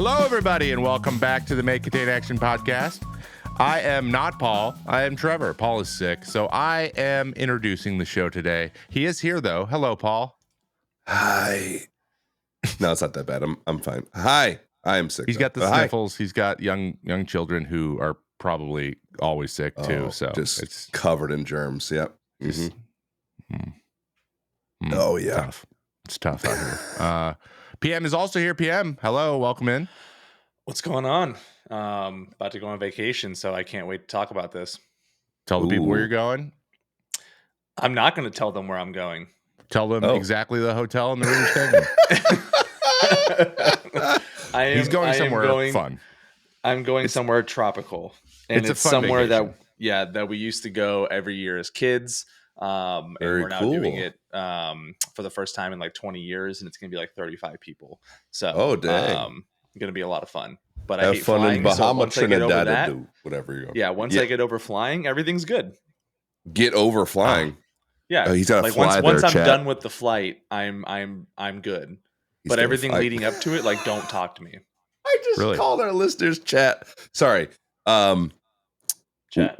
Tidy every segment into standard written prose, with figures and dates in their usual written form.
Hello, everybody, and welcome back to the May Contain Action podcast. I am not Paul. I am Trevor. Paul is sick, so I am introducing the show today. He is here, though. Hello, Paul. Hi. No, it's not that bad. I'm fine. Hi. I am sick. He's got the sniffles. He's got young children who are probably always sick too. So just it's covered in germs. Yep. Just, Oh yeah. Tough. It's tough out here. PM is also here. PM, hello, welcome in. What's going on? About to go on vacation, so I can't wait to talk about this. Tell the people where you're going. I'm not going to tell them where I'm going. Tell them exactly the hotel and the room you're staying in. He's going somewhere fun. I'm going somewhere tropical, and it's somewhere vacation. that we used to go every year as kids. And we're now doing it for the first time in like 20 years, and it's going to be like 35 people. So, going to be a lot of fun. But I hate fun flying, in Bahama, so Trinidad, whatever you go. Yeah, once I get over flying, everything's good. Get over flying. Yeah, he's got to fly once I'm Chad. done with the flight, I'm good. But everything leading up to it, like, don't talk to me. I just called our listeners chat. Sorry. Chat.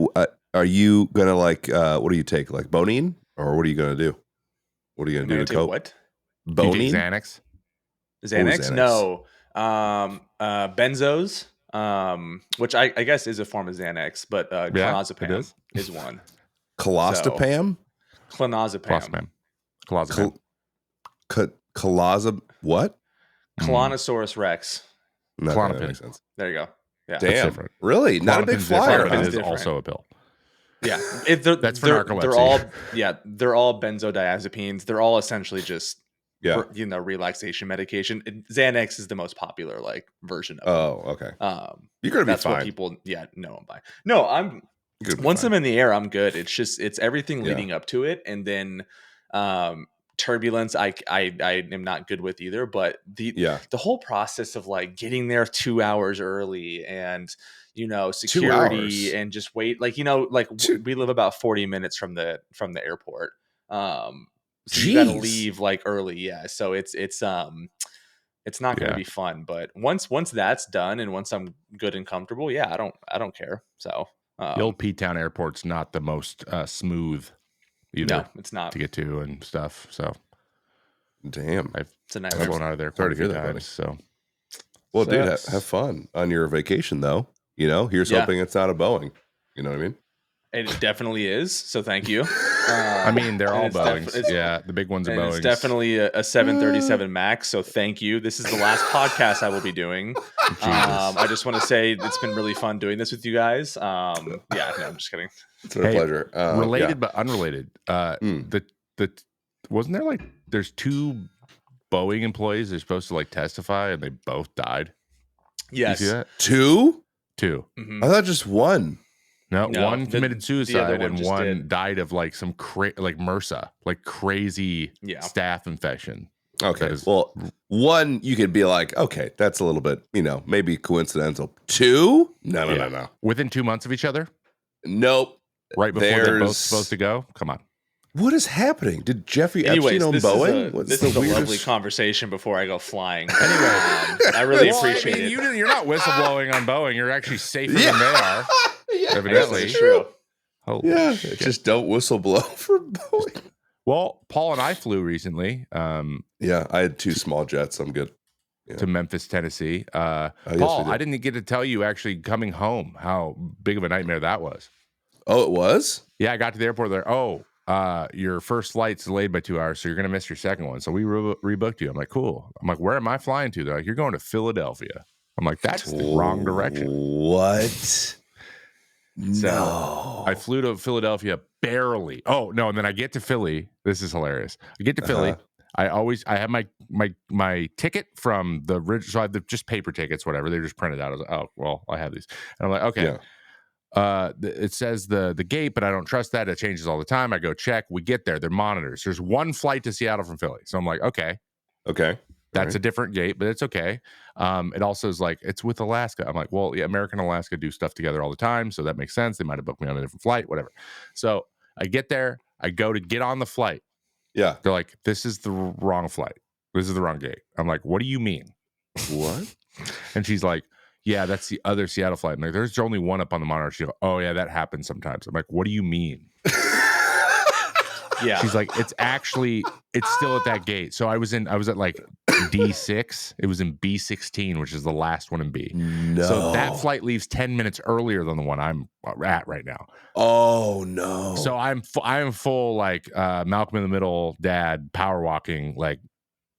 Are you gonna what do you take? Like Bonine, or what are you gonna do? What are you gonna do to cope? What? Bonine? Xanax? Xanax? No. Benzos, which I guess is a form of Xanax, but clonazepam is one. Colostopam? Clonazepam. What? Clonosaurus rex. No, that makes sense. There you go. Yeah. Damn. Really? Not a big flyer. It is also a pill. Yeah. That's for narcolepsy. They're all benzodiazepines. They're all essentially just relaxation medication. Xanax is the most popular version of it. Oh, okay. You're gonna be that's fine. What people know I'm buying. No, I'm once I'm in the air, I'm good. It's everything leading up to it, and then turbulence I am not good with either. But the whole process of getting there 2 hours early and security and just wait, we live about 40 minutes from the airport. So you gotta leave early, so it's not gonna be fun. But once that's done and once I'm good and comfortable, I don't care. So the old P-Town Airport's not the most smooth either. No, it's not to get to and stuff. So damn, I've flown out of there quite a few times. So dude, have fun on your vacation though. Here's hoping it's not a Boeing. You know what I mean? And it definitely is. So thank you. I mean, they're all Boeings. The big ones are Boeings. It's definitely a 737 MAX. So thank you. This is the last podcast I will be doing. I just want to say it's been really fun doing this with you guys. I'm just kidding. It's a pleasure. Related but unrelated. Wasn't there there's 2 Boeing employees they're supposed to testify and they both died? Yes. You see that? 2? 2. Mm-hmm. I thought just 1. No, one committed suicide and one did. died of some MRSA, crazy staph infection. Okay. Well, 1 you could be okay, that's a little bit, maybe coincidental. 2? No. Within 2 months of each other? Nope. Right before they're both supposed to go? Come on. What is happening? Did Jeffrey Epstein own Boeing? This is a lovely conversation before I go flying. Anyway, I really appreciate it. You're not whistleblowing on Boeing. You're actually safer than they are. Evidently. That's true. Just don't whistleblow for Boeing. Well, Paul and I flew recently. I had 2 small jets. I'm good. To Memphis, Tennessee. Paul, I didn't get to tell you actually coming home how big of a nightmare that was. Oh, it was? Yeah, I got to the airport there. Your first flight's delayed by 2 hours, so you're going to miss your second one. So we rebooked you. I'm like, cool. I'm like, where am I flying to? They're like, you're going to Philadelphia. I'm like, that's the wrong direction. What? No. I flew to Philadelphia barely. Oh, no. And then I get to Philly. This is hilarious. I get to Philly. I have my ticket from the original. So I have just paper tickets, whatever. They're just printed out. I was like, oh, well, I have these. And I'm like, okay. Yeah. It says the gate, but I don't trust that. It changes all the time. I go check. We get there. They're monitors. There's 1 flight to Seattle from Philly. So I'm like, okay. That's a different gate, but it's okay. It also is it's with Alaska. I'm like, well, yeah, American and Alaska do stuff together all the time. So that makes sense. They might have booked me on a different flight, whatever. So I get there. I go to get on the flight. Yeah. They're like, this is the wrong flight. This is the wrong gate. I'm like, what do you mean? What? And she's like, yeah, that's the other Seattle flight. I'm like, there's only one up on the monitor. She's like, oh yeah, that happens sometimes. I'm like, what do you mean? Yeah. She's like, it's still at that gate. So I was at like D6. It was in B16, which is the last one in B. No. So that flight leaves 10 minutes earlier than the one I'm at right now. Oh no. So I'm full like Malcolm in the Middle dad power walking, like,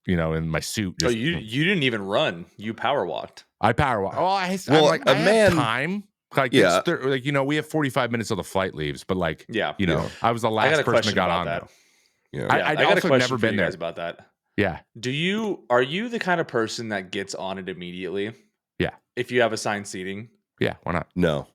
in my suit. Oh, you didn't even run. You power walked. I power walk. Oh, I a man have time. Like, yeah. We have 45 minutes till the flight leaves, but like, yeah, I was the last person that got on that. Yeah. I got also a question never for been you there guys about that. Yeah. Are you the kind of person that gets on it immediately? Yeah. If you have assigned seating? Yeah. Why not? No,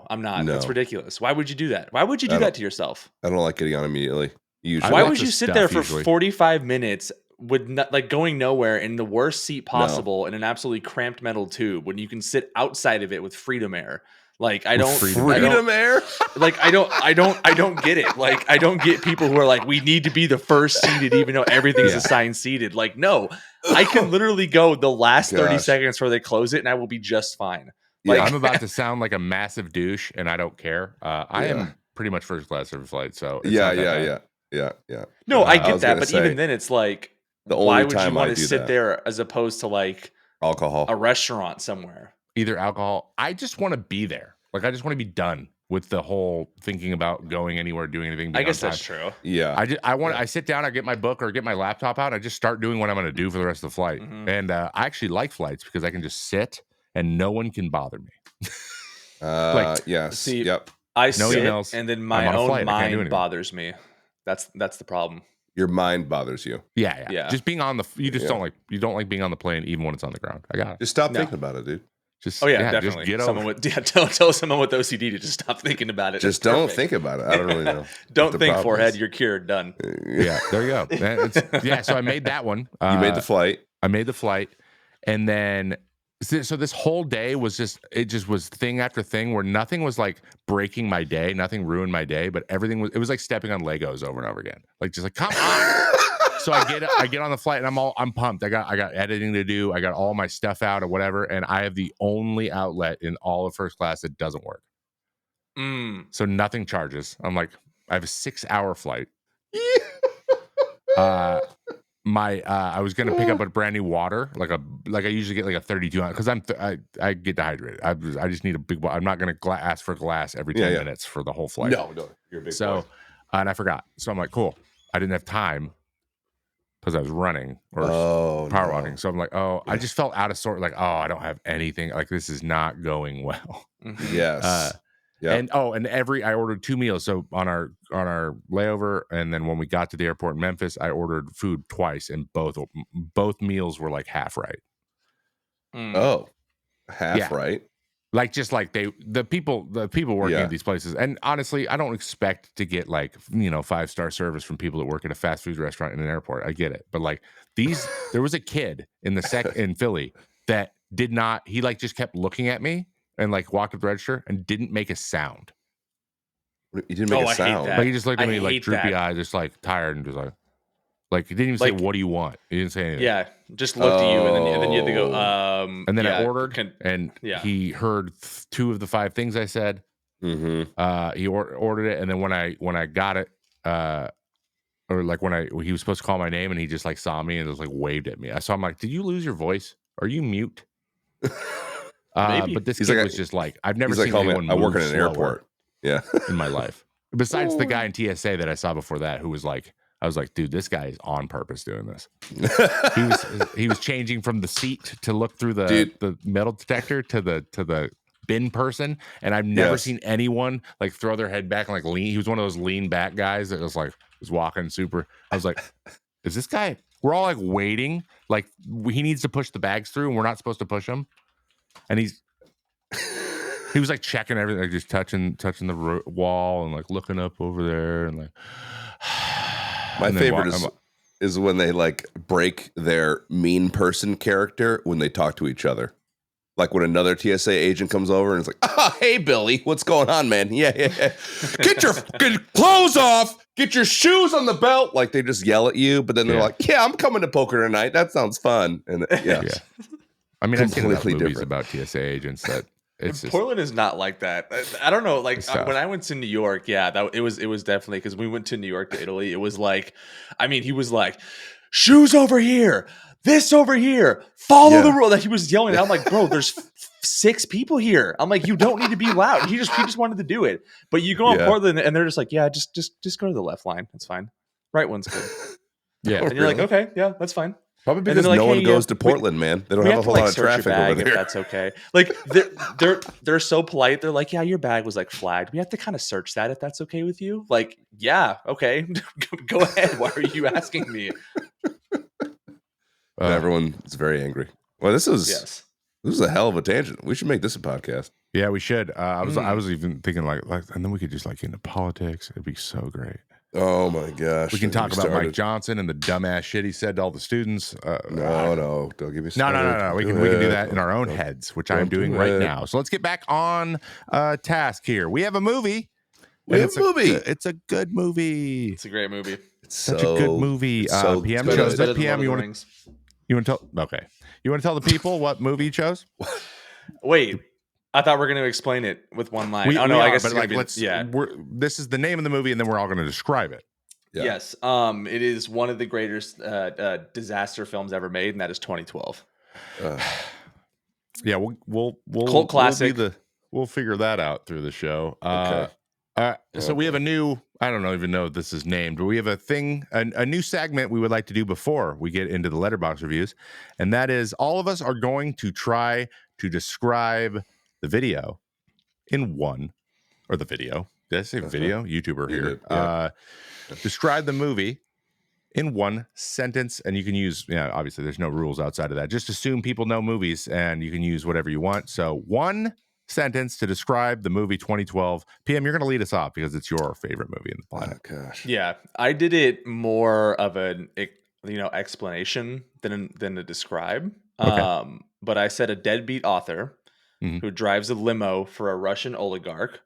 I'm not. No. That's ridiculous. Why would you do that? Why would you do that to yourself? I don't like getting on immediately. Usually. Why would you sit there for 45 minutes with going nowhere in the worst seat possible in an absolutely cramped metal tube when you can sit outside of it with freedom air? Like, I don't freedom air. Like, I don't get it. Like, I don't get people who are like, we need to be the first seated, even though everything's assigned seated. Like, no, I can literally go the last 30 seconds before they close it, and I will be just fine. Like, I'm about to sound like a massive douche, and I don't care. I am pretty much first class every flight, so it's yeah. No, I get that, but even then, it's like, why would you want to sit there as opposed to like alcohol, a restaurant somewhere? Either alcohol. I just want to be there. Like, I just want to be done with the whole thinking about going anywhere, doing anything. I guess that's true. Yeah. I sit down, I get my book or get my laptop out. I just start doing what I'm going to do for the rest of the flight. Mm-hmm. And I actually like flights because I can just sit and no one can bother me. Yes. See, yep. I sit emails, and then my own mind bothers me. That's the problem. Your mind bothers you. Yeah. Just being on you don't like being on the plane even when it's on the ground. I got it. Just stop thinking about it, dude. Just definitely. Just get over. Tell someone with OCD to just stop thinking about it. Just don't think about it. I don't really know. Don't think, forehead. You're cured. Done. Yeah, there you go. So I made that one. You made the flight. I made the flight, and then so this whole day was just was thing after thing where nothing was like breaking my day, nothing ruined my day, but everything was. It was like stepping on Legos over and over again. Like, just like, come on. So I get on the flight and I'm pumped. I got editing to do. I got all my stuff out or whatever, and I have the only outlet in all of first class that doesn't work. So nothing charges. I'm like, I have a 6-hour flight. I was gonna pick up a brand new water, like I usually get like a 32 ounce because I get dehydrated. I just need a big. I'm not gonna ask for glass every 10 minutes for the whole flight. No, you're a big boy. And I forgot. So I'm like, cool. I didn't have time. Because I was running or power walking. So I'm like, I just felt out of sort. Like, I don't have anything. Like, this is not going well. Yes. And I ordered 2 meals. So on our layover, and then when we got to the airport in Memphis, I ordered food twice, and both meals were like half right. Oh, half right. Like, just like the people working at these places. And honestly, I don't expect to get like, 5-star service from people that work at a fast food restaurant in an airport. I get it. But like there was a kid in Philly that did not, he like just kept looking at me and like walked up the register and didn't make a sound. He didn't make a sound. Like, he just looked at me like droopy eyes, just like tired, and just like he didn't even say, what do you want? He didn't say anything. Yeah, just looked at you, and then you had to go. And then I ordered, and he heard 2 of the 5 things I said. Mm-hmm. He ordered it, and then when I got it, or like he was supposed to call my name, and he just like saw me and just like waved at me. So I'm like, did you lose your voice? Are you mute? Maybe. But this kid was just like, I've never seen anyone. I work in an airport. Yeah, in my life. Besides the guy in TSA that I saw before that, who was like. I was like, dude, this guy is on purpose doing this. he was changing from the seat to look through the metal detector to the bin person, and I've never seen anyone like throw their head back and like lean. He was one of those lean back guys that was walking super. I was like, is this guy? We're all like waiting, like he needs to push the bags through, and we're not supposed to push him. And he was like checking everything, like just touching the wall and like looking up over there and like. My favorite is when they like break their mean person character when they talk to each other. Like when another TSA agent comes over and it's like, hey, Billy, what's going on, man? Yeah. Get your clothes off. Get your shoes on the belt. Like they just yell at you, but then they're like, yeah, I'm coming to poker tonight. That sounds fun. And I mean, I've seen enough movies about TSA agents that it's Portland is not like that. I don't know. Like when I went to New York, it was definitely because we went to New York to Italy. It was like, I mean, he was like, shoes over here, this over here, follow the rule. That he was yelling. I'm like, bro, there's 6 people here. I'm like, you don't need to be loud. He just wanted to do it. But you go on Portland and they're just like, yeah, just go to the left line. That's fine. Right one's good. Yeah, and you're like, okay, yeah, that's fine. Probably because no one goes to Portland, man. They don't have a whole lot of traffic over there. If that's okay. Like they're so polite. They're like, yeah, your bag was like flagged. We have to kind of search that if that's okay with you. Like, yeah, okay, go ahead. Why are you asking me? Everyone is very angry. Well, this is a hell of a tangent. We should make this a podcast. Yeah, we should. I was even thinking like, and then we could just like get into politics. It'd be so great. Oh my gosh! We can talk about Mike Johnson and the dumbass shit he said to all the students. No, don't give me. No. We can do that in our own heads, which I'm doing right now. So let's get back on task here. We have a movie. It's a good movie. It's a great movie. It's such a good movie. PM chose it. PM, you want to tell? Okay, you want to tell the people what movie you chose? Wait. I thought we were going to explain it with one line. I guess. But like, this is the name of the movie, and then we're all going to describe it. Yeah. Yes. It is one of the greatest disaster films ever made, and that is 2012. Yeah, we'll cult classic. We'll figure that out through the show. Okay. So we have a new. I don't even know if this is named, but we have a new segment we would like to do before we get into the Letterboxd reviews, and that is all of us are going to try to describe the video in one, or the video. Did I say video? YouTuber here. Yeah. Describe the movie in one sentence, and you can use, obviously there's no rules outside of that. Just assume people know movies, and you can use whatever you want. So one sentence to describe the movie 2012. PM, you're going to lead us off because it's your favorite movie in the planet. Oh, gosh. Yeah, I did it more of an explanation than a describe. Okay. But I said a deadbeat author who drives a limo for a Russian oligarch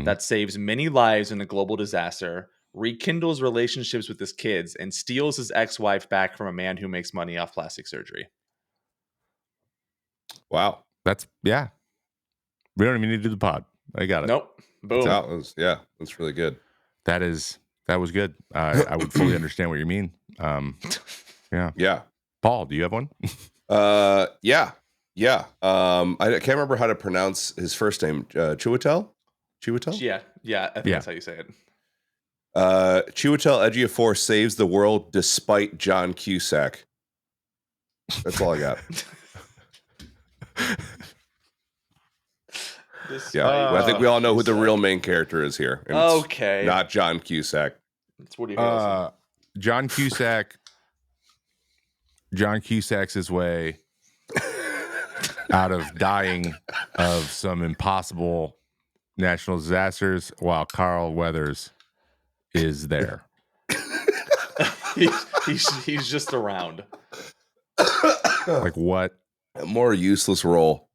that saves many lives in a global disaster, rekindles relationships with his kids, and steals his ex-wife back from a man who makes money off plastic surgery. Wow. That's, yeah. We don't even need to do the pod. I got it. Nope. Boom. That's really good. That was good. I would fully understand what you mean. Yeah. Paul, do you have one? Yeah. I can't remember how to pronounce his first name. Chiwetel? Yeah. I think that's how you say it. Chiwetel Ejiofor saves the world despite John Cusack. That's all I got. I think we all know who the real main character is here. Okay. Not John Cusack. That's Woody Harrelson. John Cusack. John Cusack's his way out of dying of some impossible national disasters while Carl Weathers is there. he's just around. Like what? A more useless role.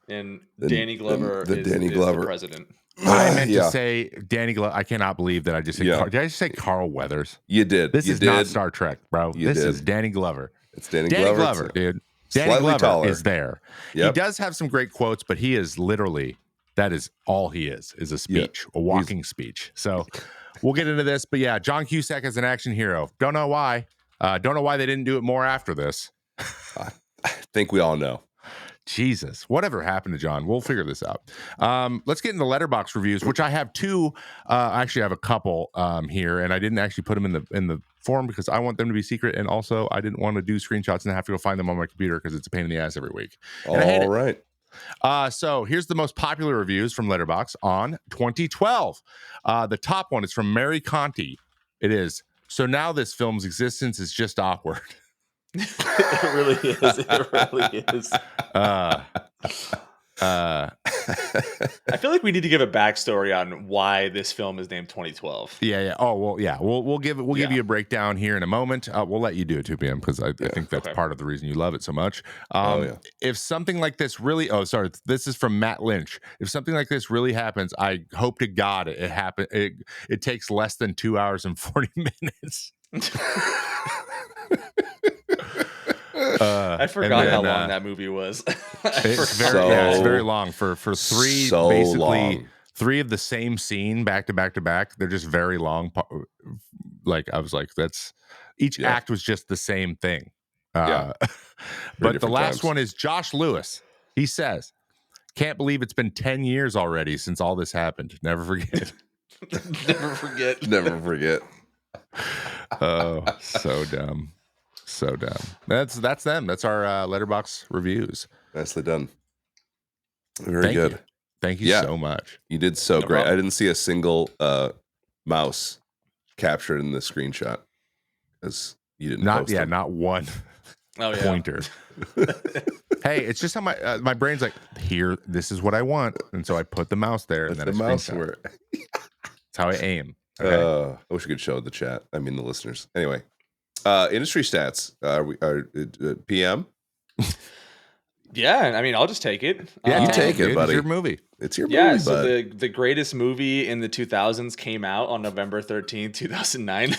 And Danny Glover is the president. I meant to say Danny Glover. I cannot believe that I just said did I just say Carl Weathers? You did. This is not Star Trek, bro. This is Danny Glover. It's Danny Glover, dude. Danny Glover taller. Is there. Yep. He does have some great quotes, but he is literally, that is all he is a speech, a walking speech. So we'll get into this. But yeah, John Cusack is an action hero. Don't know why. Don't know why they didn't do it more after this. I think we all know. Jesus, whatever happened to John? We'll figure this out. Let's get into Letterboxd reviews, which I have two. Actually, I have a couple here, and I didn't actually put them in the form because I want them to be secret, and also I didn't want to do screenshots and have to go find them on my computer because it's a pain in the ass every week. All right. So here's the most popular reviews from Letterboxd on 2012. The top one is from Mary Conti. It is, so now this film's existence is just awkward. It really is. It really is. I feel like we need to give a backstory on why this film is named 2012. Yeah. Oh well, yeah. We'll give you a breakdown here in a moment. We'll let you do it, 2 p.m. because I think that's part of the reason you love it so much. If something like this really, this is from Matt Lynch. If something like this really happens, I hope to God it happen. It takes less than 2 hours and 40 minutes. I forgot how long that movie was. It's very long for three, so basically long. 3 of the same scene back to back to back. They're just very long. Like I was like, that's each act was just the same thing. But the last one is Josh Lewis. He says, "Can't believe it's been 10 years already since all this happened. Never forget." Never forget. Never forget. Oh, so dumb. So dumb. That's them. That's our Letterbox reviews. Nicely done. Very good. Thank you so much. You did so great. problem. I didn't see a single mouse captured in the screenshot because you didn't post them. Not one pointer. Hey, it's just how my brain's like, here, this is what I want, and so I put the mouse there, and then the mouse where. That's how I aim. Okay? I wish we could show the chat. I mean the listeners. Anyway, industry stats. PM. Yeah, I mean, I'll just take it. Yeah, you take it, buddy. It's your movie. It's your movie, yeah, so bud. the greatest movie in the 2000s came out on November 13th, 2009.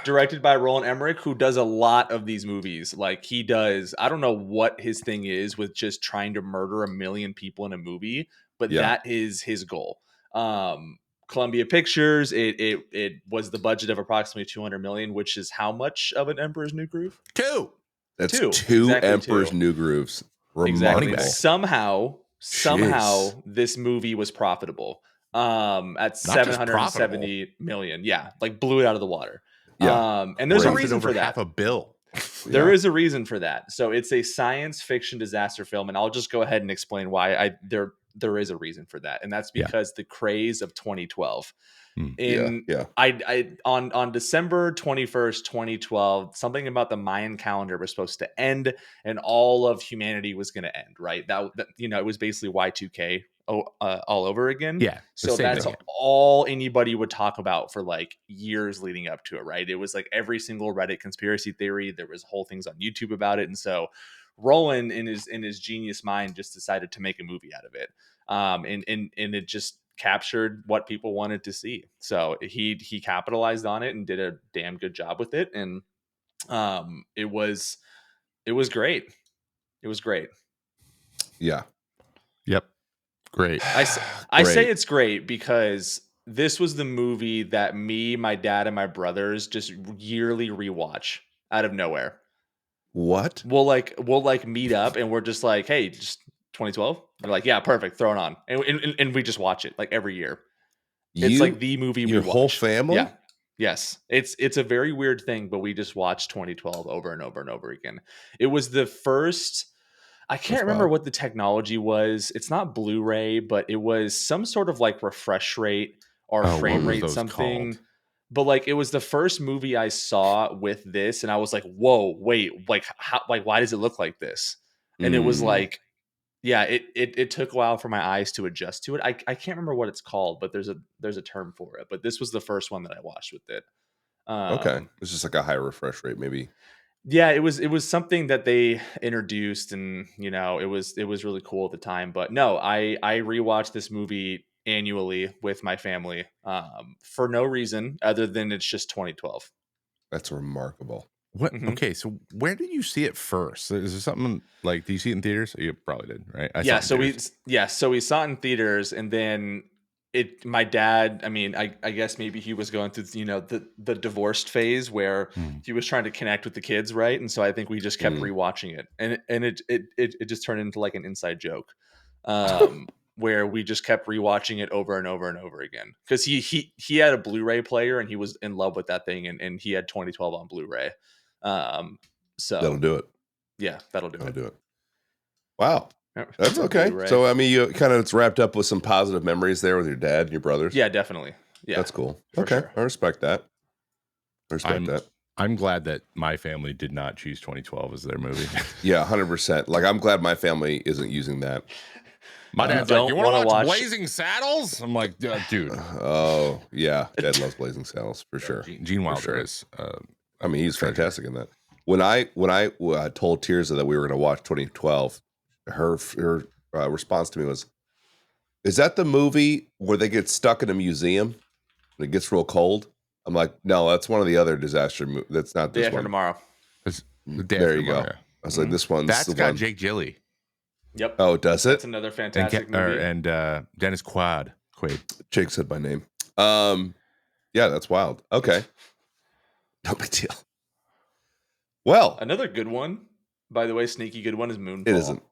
Directed by Roland Emmerich, who does a lot of these movies. Like he does, I don't know what his thing is with just trying to murder 1 million people in a movie, but that is his goal. Columbia Pictures, it was the budget of approximately 200 million, which is how much of an Emperor's New Groove? 2. That's two Emperor's New Grooves. Remarkable. Exactly. Somehow this movie was profitable. At 770 million. Yeah, like blew it out of the water. Yeah. And there's a reason for that. $500 million. There is a reason for that. So it's a science fiction disaster film, and I'll just go ahead and explain why there is a reason for that, and that's because the craze of 2012. On December 21st, 2012, something about the Mayan calendar was supposed to end, and all of humanity was going to end. Right? That it was basically Y2K all over again. Yeah. So that's all anybody would talk about for like years leading up to it. Right? It was like every single Reddit conspiracy theory. There was whole things on YouTube about it, and so Roland in his genius mind just decided to make a movie out of it. And it just captured what people wanted to see. So he capitalized on it and did a damn good job with it. And it was great. It was great. Yeah. Yep. Great. I say it's great because this was the movie that me, my dad, and my brothers just yearly rewatch out of nowhere. What? We'll meet up and we're just like, hey, just 2012. They're like, yeah, perfect, throw it on, and we just watch it like every year. It's like the movie we watch. Your whole family? Yeah. Yes. It's a very weird thing, but we just watched 2012 over and over and over again. It was the first. I can't remember what the technology was. It's not Blu-ray, but it was some sort of like refresh rate or frame rate something. Called? But like it was the first movie I saw with this, and I was like, "Whoa, wait! Like, how? Like, why does it look like this?" And it was like, yeah, it took a while for my eyes to adjust to it. I can't remember what it's called, but there's a term for it. But this was the first one that I watched with it. Okay, it's just like a high refresh rate, maybe. Yeah, it was something that they introduced, and it was really cool at the time. But no, I rewatched this movie annually with my family for no reason other than it's just 2012. That's remarkable. What? Mm-hmm. Okay, so where did you see it first? Is there something like? Do you see it in theaters? You probably did, right? So we saw it in theaters, and then my dad. I mean, I guess maybe he was going through the divorced phase where he was trying to connect with the kids, right? And so I think we just kept rewatching it, and it just turned into like an inside joke. Where we just kept rewatching it over and over and over again because he had a Blu-ray player and he was in love with that thing and he had 2012 on Blu-ray. So that'll do it. Yeah, that'll do it. Wow, that's okay. Blu-ray. So I mean, you kind of it's wrapped up with some positive memories there with your dad and your brothers. Yeah, definitely. Yeah, that's cool. Okay, sure. I respect that. I'm glad that my family did not choose 2012 as their movie. Yeah, 100%. Like I'm glad my family isn't using that. My dad's like, you want to watch Blazing Saddles? I'm like, dude. Oh, yeah. Dad loves Blazing Saddles for sure. Gene Wilder is. I mean, he's fantastic in that. When I told Tirza that we were going to watch 2012, her response to me was, "Is that the movie where they get stuck in a museum and it gets real cold?" I'm like, "No, that's one of the other disaster movies. That's not this one." Tomorrow. This There you go. I was like, this one's that's the got one. Jake Gyllenhaal. Yep. Oh, does it? That's another fantastic movie. And Dennis Quaid. Jake said my name. Yeah, that's wild. Okay. No big deal. Well, another good one, by the way, sneaky good one is Moonfall. It isn't.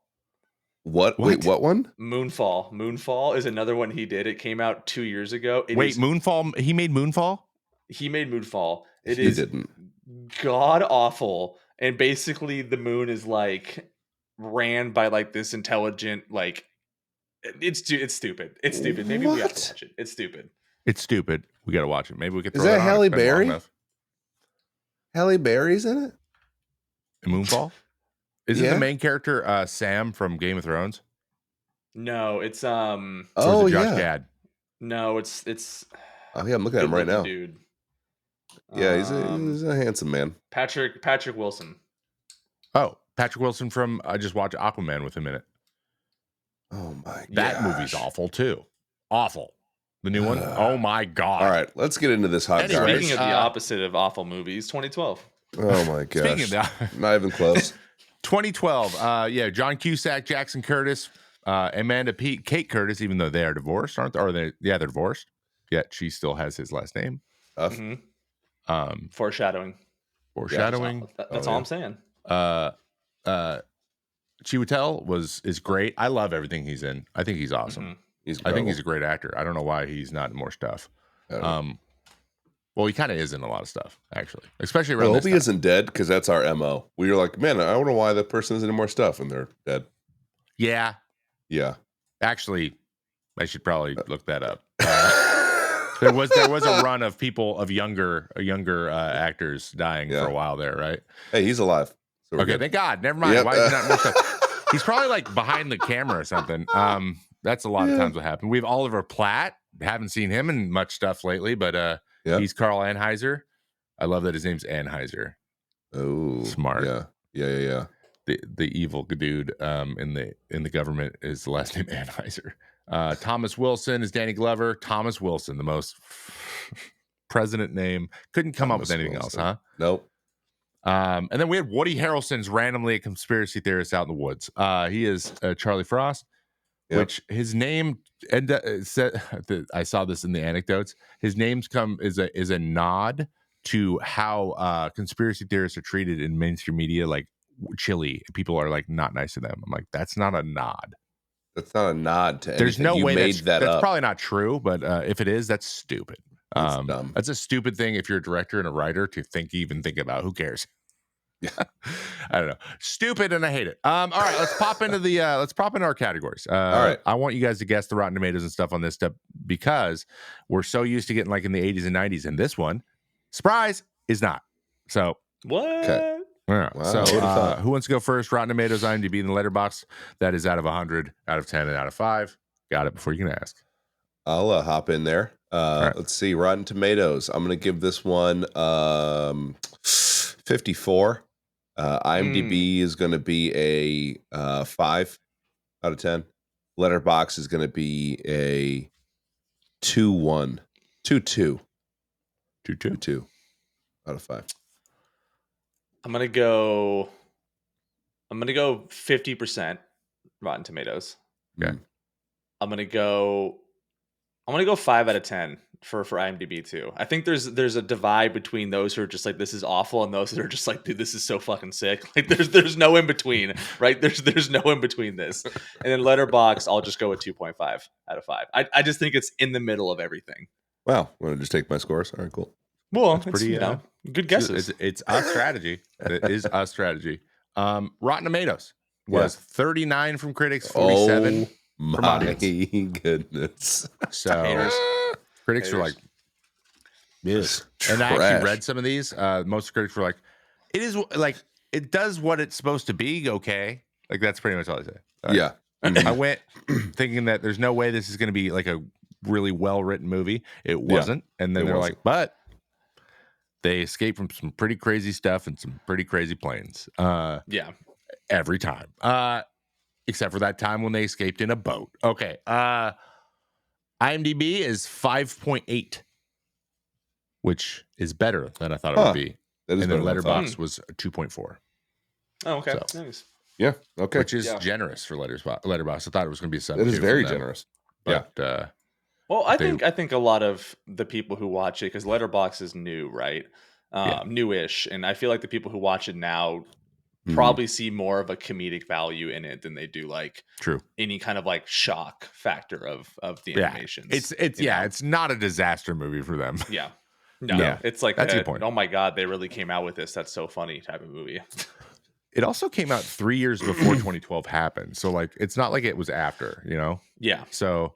What? Wait, what one? Moonfall. Moonfall is another one he did. It came out 2 years ago. Moonfall? He made Moonfall? He made Moonfall. He didn't. God awful. And basically the moon is like ran by like this intelligent, like it's stupid. It's stupid. Maybe we have to watch it. It's stupid. It's stupid. We got to watch it. Maybe we could throw Is that Halle on. Berry? Halle Berry's in it? Moonfall? Isn't the main character Sam from Game of Thrones? No, it's Josh Gad? No, it's oh yeah, I'm looking at him right now. Dude. Yeah, he's a handsome man. Patrick Wilson. Oh, Patrick Wilson from I just watched Aquaman with him in it. Oh my god. That movie's awful too. Awful. The new one? Oh my god. All right, let's get into this hot garbage. Speaking of the opposite of awful movies, 2012. Oh my gosh. Speaking of that, not even close. 2012. John Cusack, Jackson Curtis, Amanda Pete, Kate Curtis, even though they are divorced, aren't they? Or they're divorced. Yet she still has his last name. Foreshadowing. That's all I'm saying. Chiwetel is great. I love everything he's in. I think he's awesome. I think he's a great actor. I don't know why he's not in more stuff. Well, he kind of is in a lot of stuff, actually, especially around. I hope he isn't dead because that's our MO. We were like, man, I don't know why that person isn't in more stuff, and they're dead. Yeah. Actually, I should probably look that up. There was a run of people of younger actors dying for a while there, right? Hey, he's alive. So okay, thank God. Never mind. Why is he not in more stuff? He's probably like behind the camera or something. That's a lot of times what happened. We have Oliver Platt. Haven't seen him in much stuff lately, but he's Carl Anheuser. I love that his name's Anheuser. Oh, smart. Yeah. The evil dude in the government is the last name Anheuser. Thomas Wilson is Danny Glover. Thomas Wilson, the most president name. Couldn't come up with anything else, huh? Nope. And then we had Woody Harrelson's randomly a conspiracy theorist out in the woods. He is Charlie Frost, which his name said. I saw this in the anecdotes. His name's is a nod to how conspiracy theorists are treated in mainstream media, like chilly. People are like not nice to them. I'm like, that's not a nod. That's not a nod to anything. There's no way that's probably not true, but if it is, that's stupid. That's dumb. That's a stupid thing if you're a director and a writer to even think about. Who cares? Yeah. I don't know. Stupid, and I hate it. All right, let's pop into our categories. All right. I want you guys to guess the Rotten Tomatoes and stuff on this stuff because we're so used to getting like in the 80s and 90s, and this one, surprise, is not. So what? Okay. Yeah. Wow. So who wants to go first? Rotten Tomatoes, IMDb, in the letterbox. That is out of 100, out of 10, and out of 5. Got it before you can ask. I'll hop in there. Right. Let's see. Rotten Tomatoes. I'm going to give this one 54. IMDb is going to be a 5 out of 10. Letterbox is going to be a 2-1. 2-2. 2-2 out of 5. I'm gonna go 50% Rotten Tomatoes. Okay. I'm gonna go 5 out of 10 for IMDb too. I think there's a divide between those who are just like, this is awful, and those that are just like, dude, this is so fucking sick. Like there's no in between, right? There's no in between this. And then Letterboxd, I'll just go with 2.5 out of 5. I just think it's in the middle of everything. Wow. Want to just take my scores? All right, cool. Well, it's pretty good guesses. It's a strategy. It is a strategy. Rotten Tomatoes was 39 from critics, 47 from audience. Goodness. So critics were like, yes. And I actually read some of these. Most critics were like, it is like, it does what it's supposed to be. Okay. Like that's pretty much all I say. Yeah. I went thinking that there's no way this is going to be like a really well-written movie. It wasn't. And then they're like, but they escape from some pretty crazy stuff and some pretty crazy planes. Every time. Except for that time when they escaped in a boat. Okay. IMDb is 5.8, which is better than I thought it would be. That is and then better than I Letterboxd was 2.4. Oh, okay. So, Nice. Yeah. Okay. Which is generous for Letterboxd. I thought it was going to be 7. It is very generous. But, well, I think a lot of the people who watch it, because Letterboxd is new, right? Newish, and I feel like the people who watch it now probably see more of a comedic value in it than they do like any kind of like shock factor of the animations. It's not a disaster movie for them. Yeah. No, it's like that's a good point. Oh my god, they really came out with this. That's so funny type of movie. It also came out 3 years before 2012 happened. So like it's not like it was after, you know? Yeah. So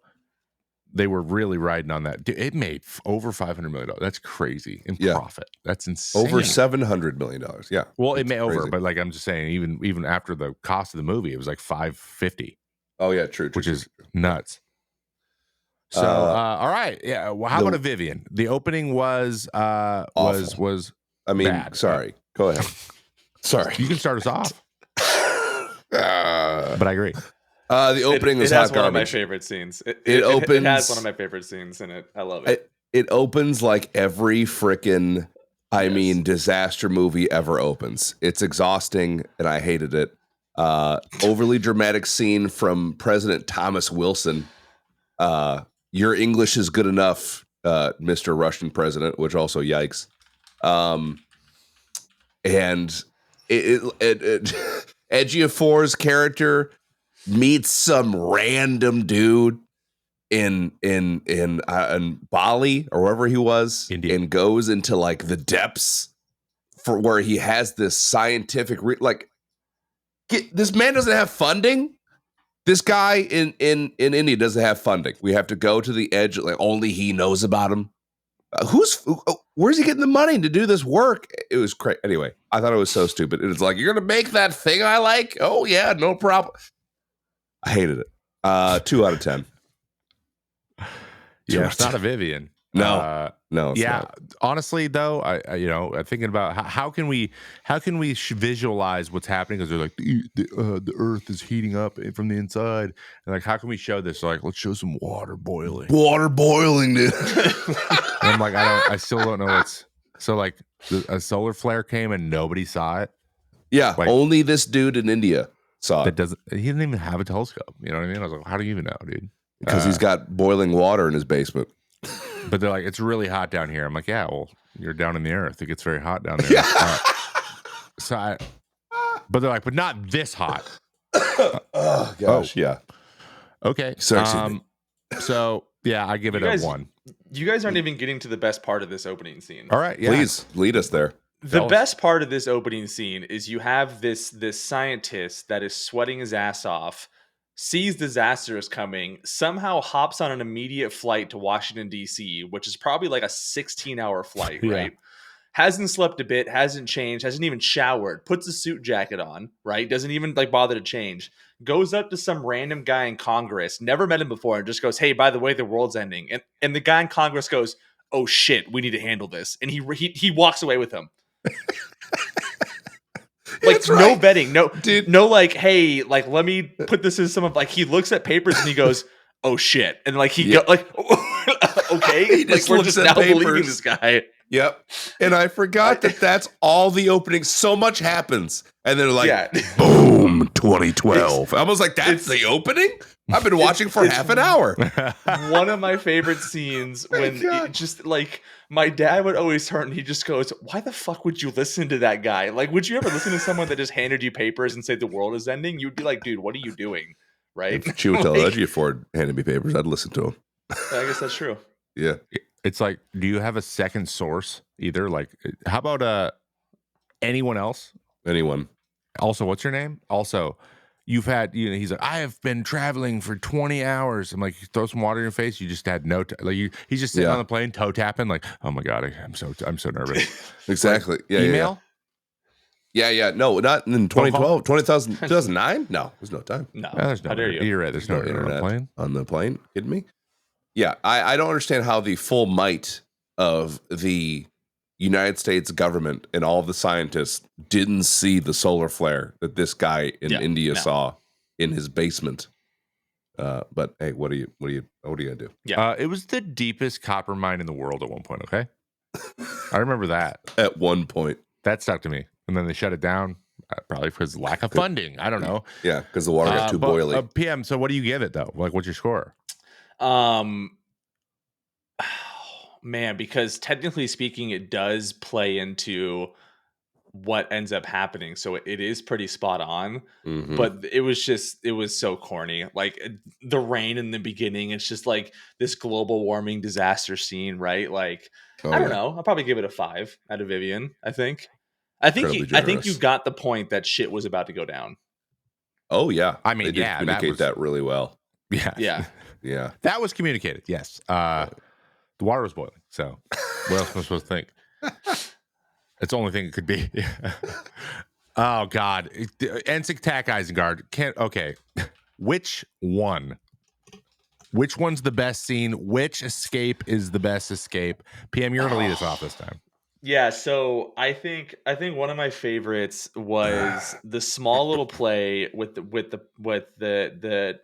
they were really riding on that. Dude, it made over $500 million. That's crazy in profit. That's insane. Over $700 million. Yeah. Well, it may over, but like I'm just saying, even after the cost of the movie, it was like $550. Oh yeah, true. Which is nuts. So all right, yeah. Well, how about a Vivian? The opening was was. I mean, bad. Sorry. Go ahead. Sorry, you can start us off. But I agree. The opening was hot garbage. It has one of my favorite scenes. It opens. It has one of my favorite scenes in it. I love it. It opens like every freaking, disaster movie ever opens. It's exhausting, and I hated it. Overly dramatic scene from President Thomas Wilson. Your English is good enough, Mr. Russian president, which also yikes. And Ejiofor's character meets some random dude in Bali or wherever he was, India, and goes into like the depths for where he has this scientific this man doesn't have funding. This guy in India doesn't have funding. We have to go to the edge. Like only he knows about him. Where's he getting the money to do this work? It was crazy. Anyway, I thought it was so stupid. It was like, you're gonna make that thing I like? Oh yeah, no problem. I hated it. 2 out of 10. Yeah, it's not a Vivian. No, no. Yeah, not. Honestly, though, I'm thinking about how can we visualize what's happening, because they're like the Earth is heating up from the inside, and like how can we show this? Like, let's show some water boiling. Water boiling, dude. And I'm like, I still don't know what's. So like a solar flare came and nobody saw it. Yeah, like, only this dude in India saw it. He didn't even have a telescope. You know what I mean? I was like, how do you even know, dude? Because he's got boiling water in his basement. But they're like, it's really hot down here. I'm like, yeah, well, you're down in the earth. It gets very hot down there. Yeah. But they're like, but not this hot. Oh gosh, yeah. Okay. So yeah, I give it a 1. You guys aren't even getting to the best part of this opening scene. All right, yeah. Please lead us there. The best part of this opening scene is you have this scientist that is sweating his ass off, sees disaster is coming, somehow hops on an immediate flight to Washington, D.C., which is probably like a 16-hour flight, right? Hasn't slept a bit, hasn't changed, hasn't even showered, puts a suit jacket on, right? Doesn't even like bother to change. Goes up to some random guy in Congress, never met him before, and just goes, hey, by the way, the world's ending. And the guy in Congress goes, oh shit, we need to handle this. And he walks away with him. Like no vetting, no like, hey, like let me put this in some of like he looks at papers and he goes, oh shit, and like he go like, okay, like we're just now believing this guy. Yep. And I forgot that's all the opening. So much happens, and they're like, boom, 2012. I was like, that's the opening. I've been watching for half an hour. One of my favorite scenes when it just like my dad would always turn and he just goes, why the fuck would you listen to that guy? Like, would you ever listen to someone that just handed you papers and said the world is ending? You'd be like, dude, what are you doing? Right? If Chiwetel Ejiofor handed me papers, I'd listen to him. I guess that's true. Yeah. It's like, do you have a second source either? Like, how about anyone else? Anyone. Also, what's your name? Also, you've had, he's like, I have been traveling for 20 hours. I'm like, throw some water in your face. You just had no, he's just sitting on the plane, toe tapping, like, oh my God, I'm so nervous. Exactly. Like, email? Yeah. No, not in 2012, 2009. No, there's no time. No, there's no. You're right. There's no internet on the plane. Kidding me? Yeah, I don't understand how the full might of the United States government and all of the scientists didn't see the solar flare that this guy in India saw in his basement. But hey, what are you gonna do? Yeah, it was the deepest copper mine in the world at one point. Okay, I remember that at one point that stuck to me, and then they shut it down. Probably because lack of funding. I don't know. Yeah, because the water got too boily. PM. So what do you give it though? Like, what's your score? Man, because technically speaking, it does play into what ends up happening, so it is pretty spot on. But it was so corny. Like the rain in the beginning, it's just like this global warming disaster scene, right? Like I don't know, I'll probably give it a 5 out of Vivian. I think you got the point that shit was about to go down. Oh yeah, I mean, they did communicate that really well. Yeah. That was communicated. Yes, the water was boiling. So what else am I supposed to think? It's the only thing it could be. Oh God, Ensign Tack Isengard can't. Okay, which one's the best scene? Which escape is the best escape? PM, you're gonna lead us off this time. Yeah, so I think one of my favorites was the small little play with the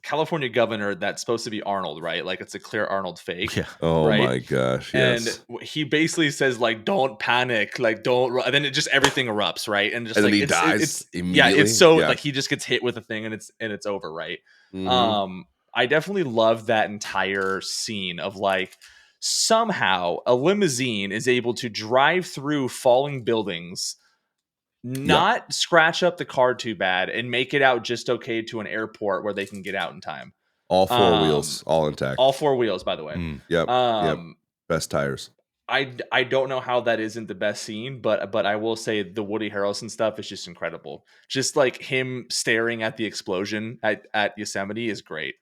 California governor that's supposed to be Arnold, right? Like it's a clear Arnold fake. Yeah. Oh right? my gosh. Yes. And he basically says like, "Don't panic, like don't," and then it just everything erupts, right? And just and like then he dies immediately. Yeah, it's so like he just gets hit with a thing and it's over, right? I definitely love that entire scene of like somehow a limousine is able to drive through falling buildings, not scratch up the car too bad, and make it out just okay to an airport where they can get out in time. All four wheels, all intact. All four wheels, by the way. Yep. Best tires. I don't know how that isn't the best scene, but I will say the Woody Harrelson stuff is just incredible. Just like him staring at the explosion at Yosemite is great.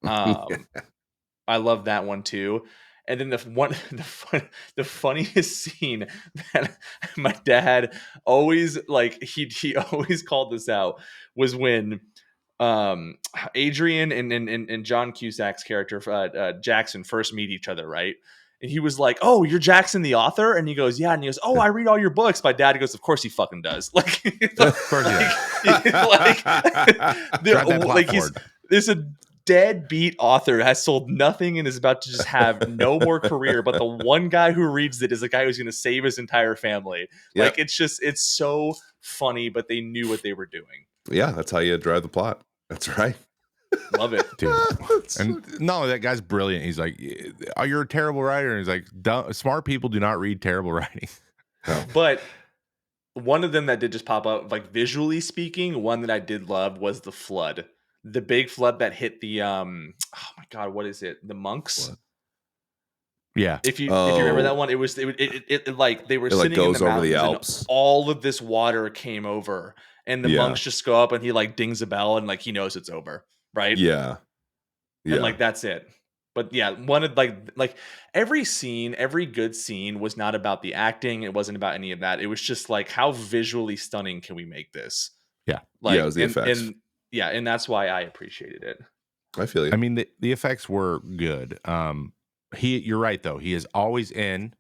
I love that one too. And then the funniest scene that my dad always like he always called this out was when Adrian and John Cusack's character Jackson first meet each other, right? And he was like, "Oh, you're Jackson the author?" And he goes, "Yeah." And he goes, "Oh, I read all your books." My dad goes, "Of course he fucking does." Like, of course he does. Like there's a deadbeat author has sold nothing and is about to just have no more career, but the one guy who reads it is the guy who's going to save his entire family. Like it's so funny, but they knew what they were doing. Yeah, that's how you drive the plot. That's right. Love it, dude. And no, that guy's brilliant. He's like, "Oh, you're a terrible writer." And he's like, smart people do not read terrible writing. No. But one of them that did just pop up, like visually speaking, one that I did love was the flood. The big flood that hit the oh my god, what is it? The monks. What? Yeah. If you remember that one, it like they were sitting goes in the over the mountains Alps. And all of this water came over, and the monks just go up and he like dings a bell and like he knows it's over, right? Yeah. And like that's it. But yeah, one of like every scene, every good scene was not about the acting. It wasn't about any of that. It was just like, how visually stunning can we make this? Yeah. Like, it was the effects. And that's why I appreciated it. I feel you. I mean, the effects were good. You're right though. He is always in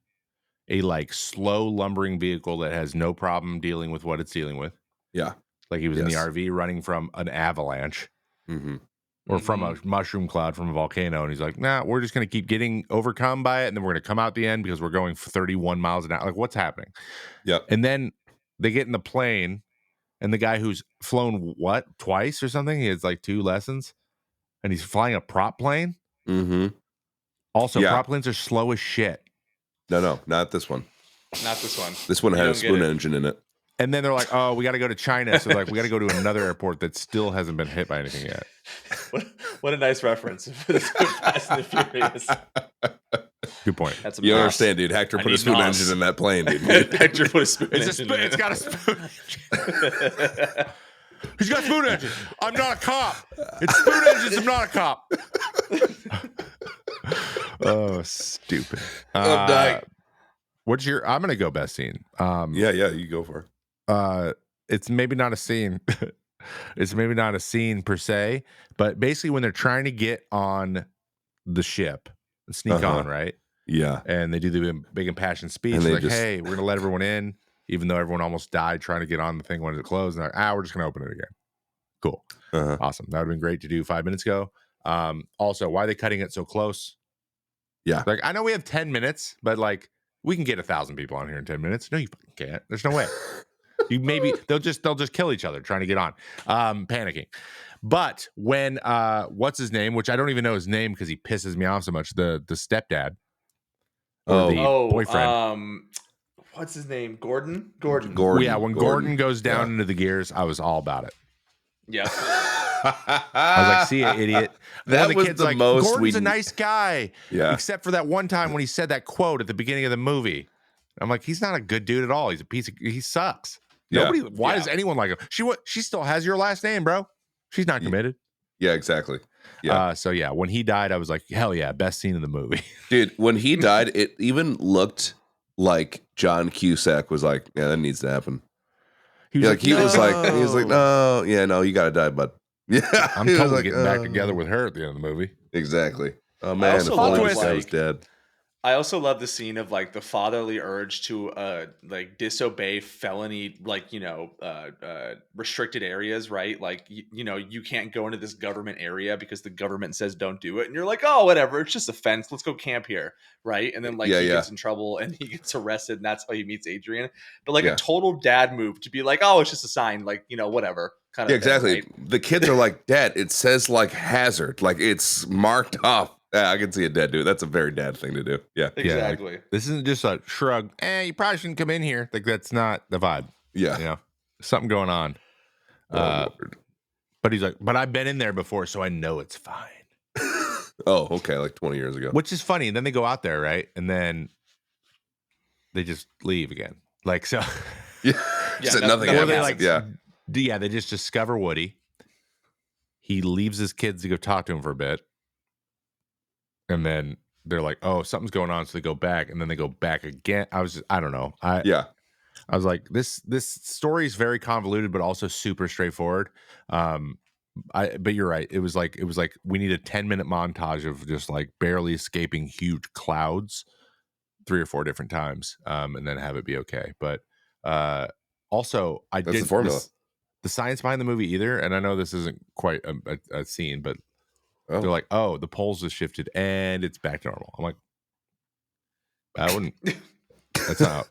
a like slow lumbering vehicle that has no problem dealing with what it's dealing with. Yeah. Like he was in the RV running from an avalanche. Or from a mushroom cloud from a volcano, and he's like, "Nah, we're just going to keep getting overcome by it, and then we're going to come out the end because we're going 31 miles an hour. Like, what's happening?" Yep. And then they get in the plane, and the guy who's flown twice or something, he has like 2 lessons, and he's flying a prop plane. Also, prop planes are slow as shit. No, not this one. Not this one. This one had a spoon engine in it. And then they're like, "Oh, we got to go to China." So like, we got to go to another airport that still hasn't been hit by anything yet. What a nice reference for this Fast and the Furious. Good point. That's you understand, dude. Hector put a spoon engine in that plane, dude. Hector put a spoon engine in it. It's got a spoon engine. He's got a spoon engine. I'm not a cop. It's spoon engines. I'm not a cop. Oh, stupid. I'm dying. I'm going to go best scene. Yeah, you go for it. It's maybe not a scene. It's maybe not a scene per se, but basically when they're trying to get on the ship and sneak on, right? Yeah. And they do the big impassioned speech. And They're like, "Hey, we're going to let everyone in," even though everyone almost died trying to get on the thing when it closed. And they're like, we're just going to open it again. Cool. Awesome. That would have been great to do 5 minutes ago. Also, why are they cutting it so close? Yeah. Like, I know we have 10 minutes, but like, we can get 1,000 people on here in 10 minutes. No, you fucking can't. There's no way. They'll just kill each other trying to get on, panicking. But when what's his name, which I don't even know his name because he pisses me off so much, the stepdad or the boyfriend. What's his name? Gordon. Yeah, when Gordon goes down into the gears, I was all about it. Yeah. I was like, see ya, idiot. That the was kid's the like, most Gordon's a nice guy. Yeah. Except for that one time when he said that quote at the beginning of the movie. I'm like, he's not a good dude at all. He's a piece of, he sucks. Yeah. Why does anyone like him? She still has your last name, bro. She's not committed. Yeah, exactly. Yeah. So yeah, when he died, I was like, hell yeah, best scene in the movie. Dude, when he died, it even looked like John Cusack was like, yeah, that needs to happen. He was like, no, yeah, no, you gotta die, bud. Yeah. I'm totally getting back together with her at the end of the movie. Exactly. Oh man, if I was dead. I also love the scene of like the fatherly urge to like disobey felony, like, restricted areas, right? Like, you can't go into this government area because the government says don't do it. And you're like, oh, whatever. It's just a fence. Let's go camp here. Right. And then he gets in trouble and he gets arrested and that's how he meets Adrian. But like a total dad move to be like, oh, it's just a sign, like, whatever. Kind of exactly. Thing, right? The kids are like, Dad, it says like hazard. Like it's marked off. I can see a dad dude. That's a very dad thing to do. Yeah. Exactly. Like, this isn't just a shrug. You probably shouldn't come in here. Like that's not the vibe. Yeah. Something going on. But he's like, but I've been in there before, so I know it's fine. Oh, okay. Like 20 years ago. Which is funny. And then they go out there, right? And then they just leave again. Like, so. Yeah. Nothing happens. They just discover Woody. He leaves his kids to go talk to him for a bit. And then they're like, oh, something's going on. So they go back and then they go back again. I don't know. I was like, this story is very convoluted, but also super straightforward. But you're right. It was like we need a 10-minute montage of just like barely escaping huge clouds 3 or 4 different times, and then have it be okay. But also, that's the formula. The science behind the movie either, and I know this isn't quite a scene, but they're like, oh, the poles have shifted and it's back to normal. I'm like, I wouldn't. That's not.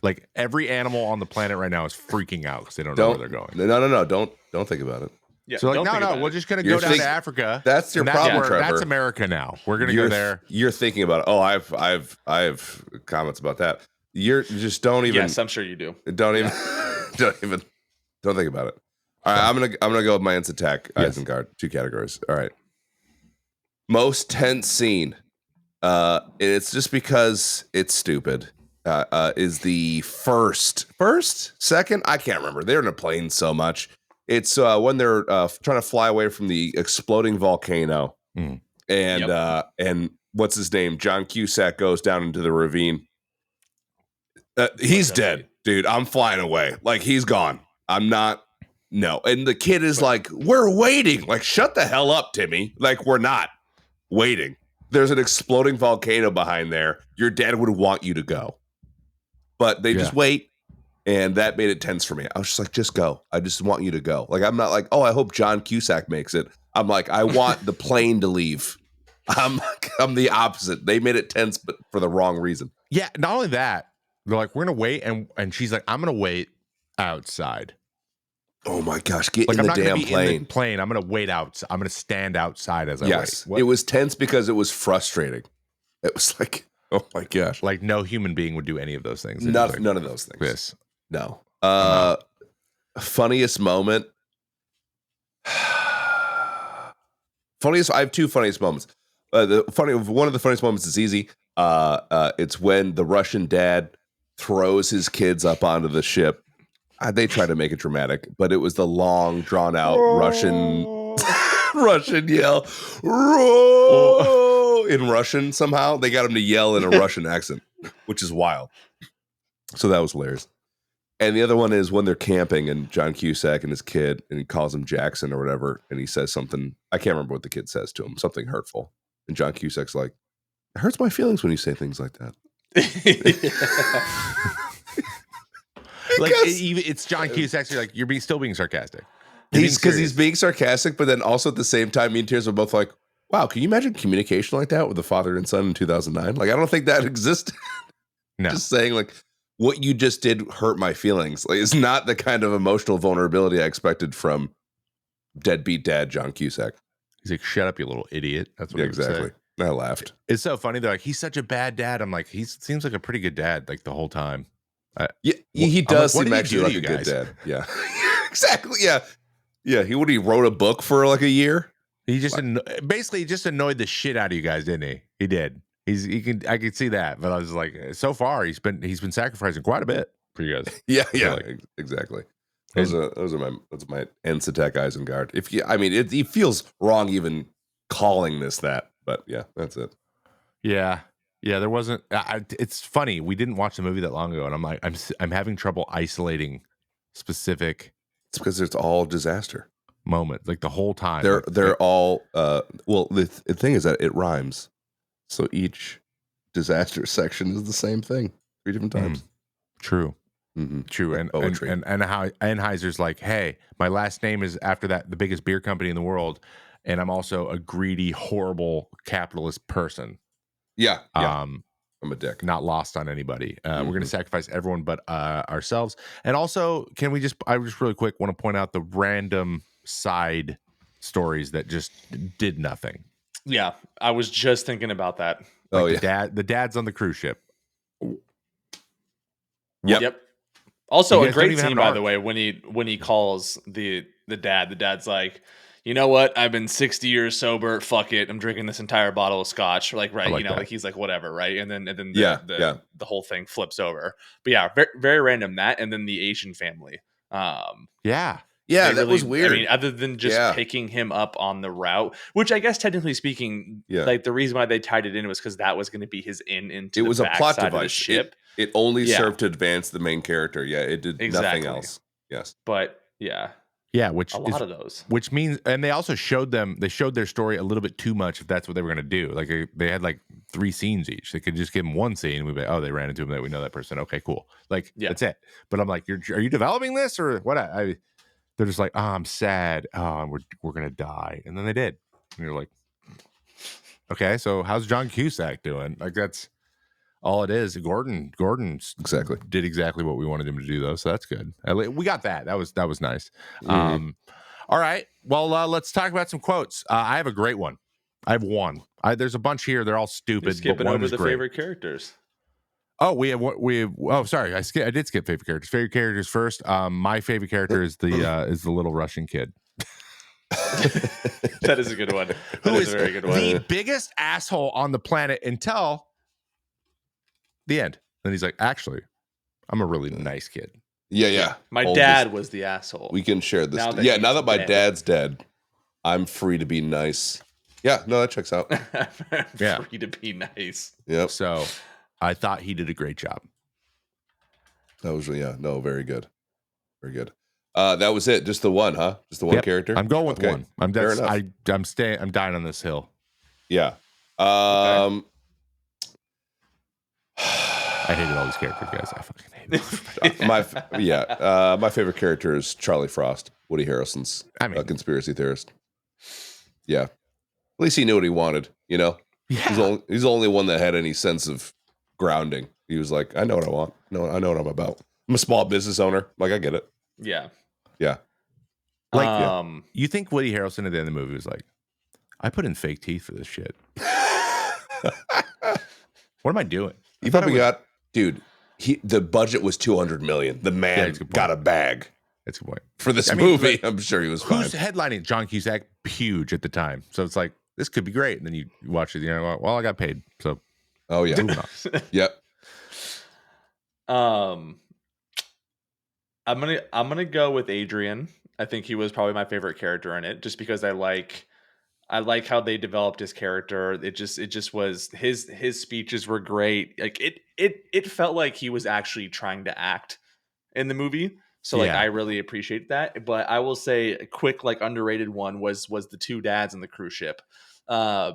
Like every animal on the planet right now is freaking out because they don't know where they're going. No. Don't think about it. Yeah, so like, no, we're just gonna go down to Africa. That's your problem, Trevor. That's America now. We're gonna go there. You're thinking about it. Oh, I have comments about that. You just don't even. Yes, I'm sure you do. Don't even. Don't think about it. All right, I'm gonna go with my instant attack. Isengard, 2 categories. All right. Most tense scene. It's just because it's stupid. Is the second? I can't remember. They're in a plane so much. It's when they're trying to fly away from the exploding volcano, and what's his name? John Cusack goes down into the ravine. He's dead, dude. I'm flying away. Like he's gone. I'm not. No. And the kid is like, we're waiting. Like, shut the hell up, Timmy. Like, we're not waiting. There's an exploding volcano behind there. Your dad would want you to go. But they just wait. And that made it tense for me. I was just like, just go. I just want you to go. Like, I'm not like, oh, I hope John Cusack makes it. I'm like, I want the plane to leave. I'm the opposite. They made it tense, but for the wrong reason. Yeah. Not only that, they're like, we're going to wait. And she's like, I'm going to wait outside. Oh my gosh, get in the damn plane. I'm going to wait out. I'm going to stand outside as I wait. It was tense because it was frustrating. It was like, oh my gosh. Like no human being would do any of those things. None of those things. This. No. Funniest moment. I have 2 funniest moments. One of the funniest moments is easy. It's when the Russian dad throws his kids up onto the ship. They try to make it dramatic, but it was the long, drawn out Russian yell. In Russian somehow. They got him to yell in a Russian accent, which is wild. So that was hilarious. And the other one is when they're camping and John Cusack and his kid, and he calls him Jackson or whatever, and he says something. I can't remember what the kid says to him, something hurtful. And John Cusack's like, it hurts my feelings when you say things like that. Like it's John Cusack. So you're still being sarcastic. He's being sarcastic, but then also at the same time, me and Tears were both like, "Wow, can you imagine communication like that with a father and son in 2009? Like, I don't think that existed." No, just saying, like, what you just did hurt my feelings. Like, it's not the kind of emotional vulnerability I expected from deadbeat dad John Cusack. He's like, "Shut up, you little idiot." That's what he would say. I laughed. It's so funny. They're like, "He's such a bad dad." I'm like, he seems like a pretty good dad, like the whole time. He does seem actually like a good dad. Yeah, exactly. Yeah. He wrote a book for like a year. He just basically just annoyed the shit out of you guys, didn't he? He did. I could see that, but I was like, so far he's been sacrificing quite a bit for you guys. Yeah, exactly. Those are my Encetek Isengard. It feels wrong even calling this that, but yeah, that's it. Yeah, there wasn't. It's funny. We didn't watch the movie that long ago, and I'm like, I'm having trouble isolating specific. It's because it's all disaster moments, like the whole time. They're all. Well, the thing is that it rhymes, so each disaster section is the same thing 3 different times. True. Mm-hmm. True. And how Anheuser's like, hey, my last name is after that, the biggest beer company in the world, and I'm also a greedy, horrible capitalist person. Yeah. I'm a dick. Not lost on anybody. We're going to sacrifice everyone but ourselves. And also, I just really quick want to point out the random side stories that just did nothing. Yeah, I was just thinking about that. The dad's on the cruise ship. Yep. Also, a great scene, by the way, when he calls the dad. The dad's like, you know what? I've been 60 years sober. Fuck it. I'm drinking this entire bottle of scotch. Like, right. Like he's like, whatever. Right. And then the whole thing flips over. But yeah, very, very random that. And then the Asian family. That was weird. I mean, other than just picking him up on the route, which I guess technically speaking, like the reason why they tied it in was because that was going to be his into. It was the a plot device. Of the ship. It only served to advance the main character. Yeah, it did nothing else. Yes, but which a lot of those. Which means, and they also showed their story a little bit too much if that's what they were going to do. Like they had like 3 scenes each. They could just give them one scene and we'd be like, oh, they ran into him. That we know that person. Okay, cool. Like that's it. But I'm like, are you developing this or what? They're just like, oh, I'm sad. Oh, we're gonna die, and then they did. And you're like, okay, so how's John Cusack doing? Like that's all it is. Gordon did exactly what we wanted him to do, though, so that's good. We got that. That was nice. All right, well, let's talk about some quotes. I have a great one. I have one. There's a bunch here. They're all stupid. You're skipping over the favorite characters. Oh, we have. Oh, sorry. I did skip favorite characters. Favorite characters first. My favorite character is the little Russian kid. That is a good one. Who is a very good one. The biggest asshole on the planet until the end. Then he's like, actually, I'm a really nice kid. Yeah. My dad was the asshole. We can share this. Now that my dad's dead, I'm free to be nice. Yeah, no, that checks out. Free to be nice. Yep. So I thought he did a great job. That was very good. Very good. That was it. Just the one, huh? Just the one character? I'm going with one. Fair enough. I'm dying on this hill. Yeah. I hated all these characters, guys. I fucking hate them. My favorite character is Charlie Frost, Woody Harrelson's conspiracy theorist. Yeah. At least he knew what he wanted, you know? Yeah. He's the only one that had any sense of grounding. He was like, I know what I want. No, I know what I'm about. I'm a small business owner. Like, I get it. Yeah. Like, you think Woody Harrelson at the end of the movie was like, I put in fake teeth for this shit. What am I doing? You probably got, dude, the budget was $200 million. The man got a bag. That's a good point. For this movie, I'm sure he was fine. Who's headlining? John Cusack, huge at the time. So it's like, this could be great. And then you watch it, well, I got paid. So, oh, yeah. Yep. I'm gonna go with Adrian. I think he was probably my favorite character in it, just because I like how they developed his character. It just was his speeches were great. Like it felt like he was actually trying to act in the movie. So I really appreciate that. But I will say a quick underrated one was the 2 dads on the cruise ship. I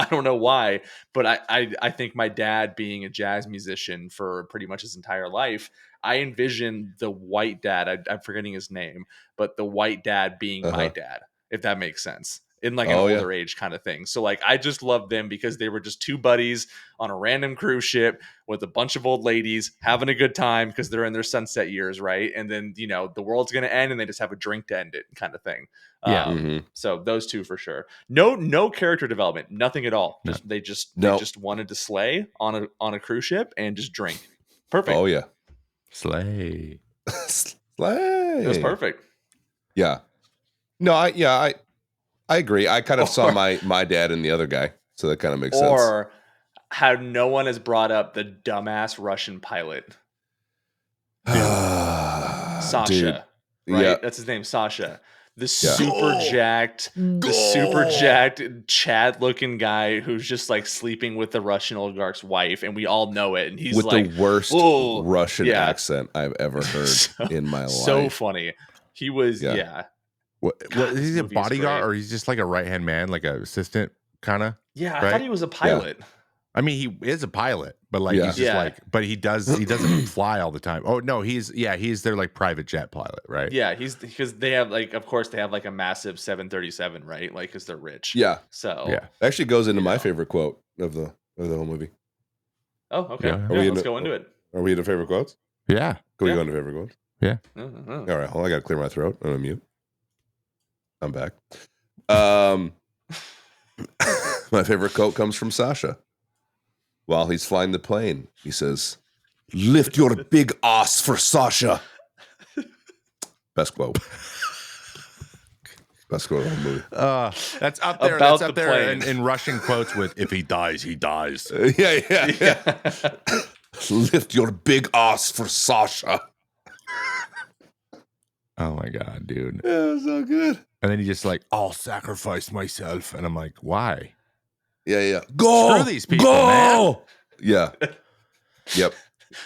don't know why, but I think my dad being a jazz musician for pretty much his entire life, I envision the white dad. I'm forgetting his name, but the white dad being my dad, if that makes sense. in like an older age kind of thing. So like I just love them because they were just two buddies on a random cruise ship with a bunch of old ladies having a good time because they're in their sunset years, right? And then the world's gonna end and they just have a drink to end it, kind of thing. So those two for sure. No character development, nothing at all. They just wanted to slay on a cruise ship and just drink. Perfect. Oh yeah, slay. Slay. It was perfect. Yeah. No, I agree. I kind of saw my dad and the other guy, so that kind of makes sense. Or how no one has brought up the dumbass Russian pilot, Sasha. Dude. Right? Yeah. That's his name, Sasha. The super jacked Chad-looking guy who's just like sleeping with the Russian oligarch's wife, and we all know it. And he's with like the worst Russian accent I've ever heard in my life. So funny. He was, What is he a bodyguard or he's just like a right-hand man, like an assistant kind of? Yeah, I thought he was a pilot. Yeah. I mean, he is a pilot, but like he's just like, but he doesn't fly all the time. Oh no, he's their like private jet pilot, right? Yeah, because they have like, of course, they have like a massive 737, right? Like, because they're rich. Yeah. So it actually goes into my favorite quote of the whole movie. Oh, okay. Let's go into it. Are we into favorite quotes? Yeah. Can we go into favorite quotes? Yeah. All right. Hold on, I gotta clear my throat. I'm on mute. I'm back. My favorite quote comes from Sasha. While he's flying the plane, he says, "Lift your big ass for Sasha." Best quote. Best quote of the movie. That's up there. That's up there in Russian quotes with "If he dies, he dies." Yeah. Lift your big ass for Sasha. Oh my god, dude! Yeah, it was so good. And then he just like, "I'll sacrifice myself," and I'm like, "Why?" Yeah. Go. Screw these people, man. Yeah. Yep.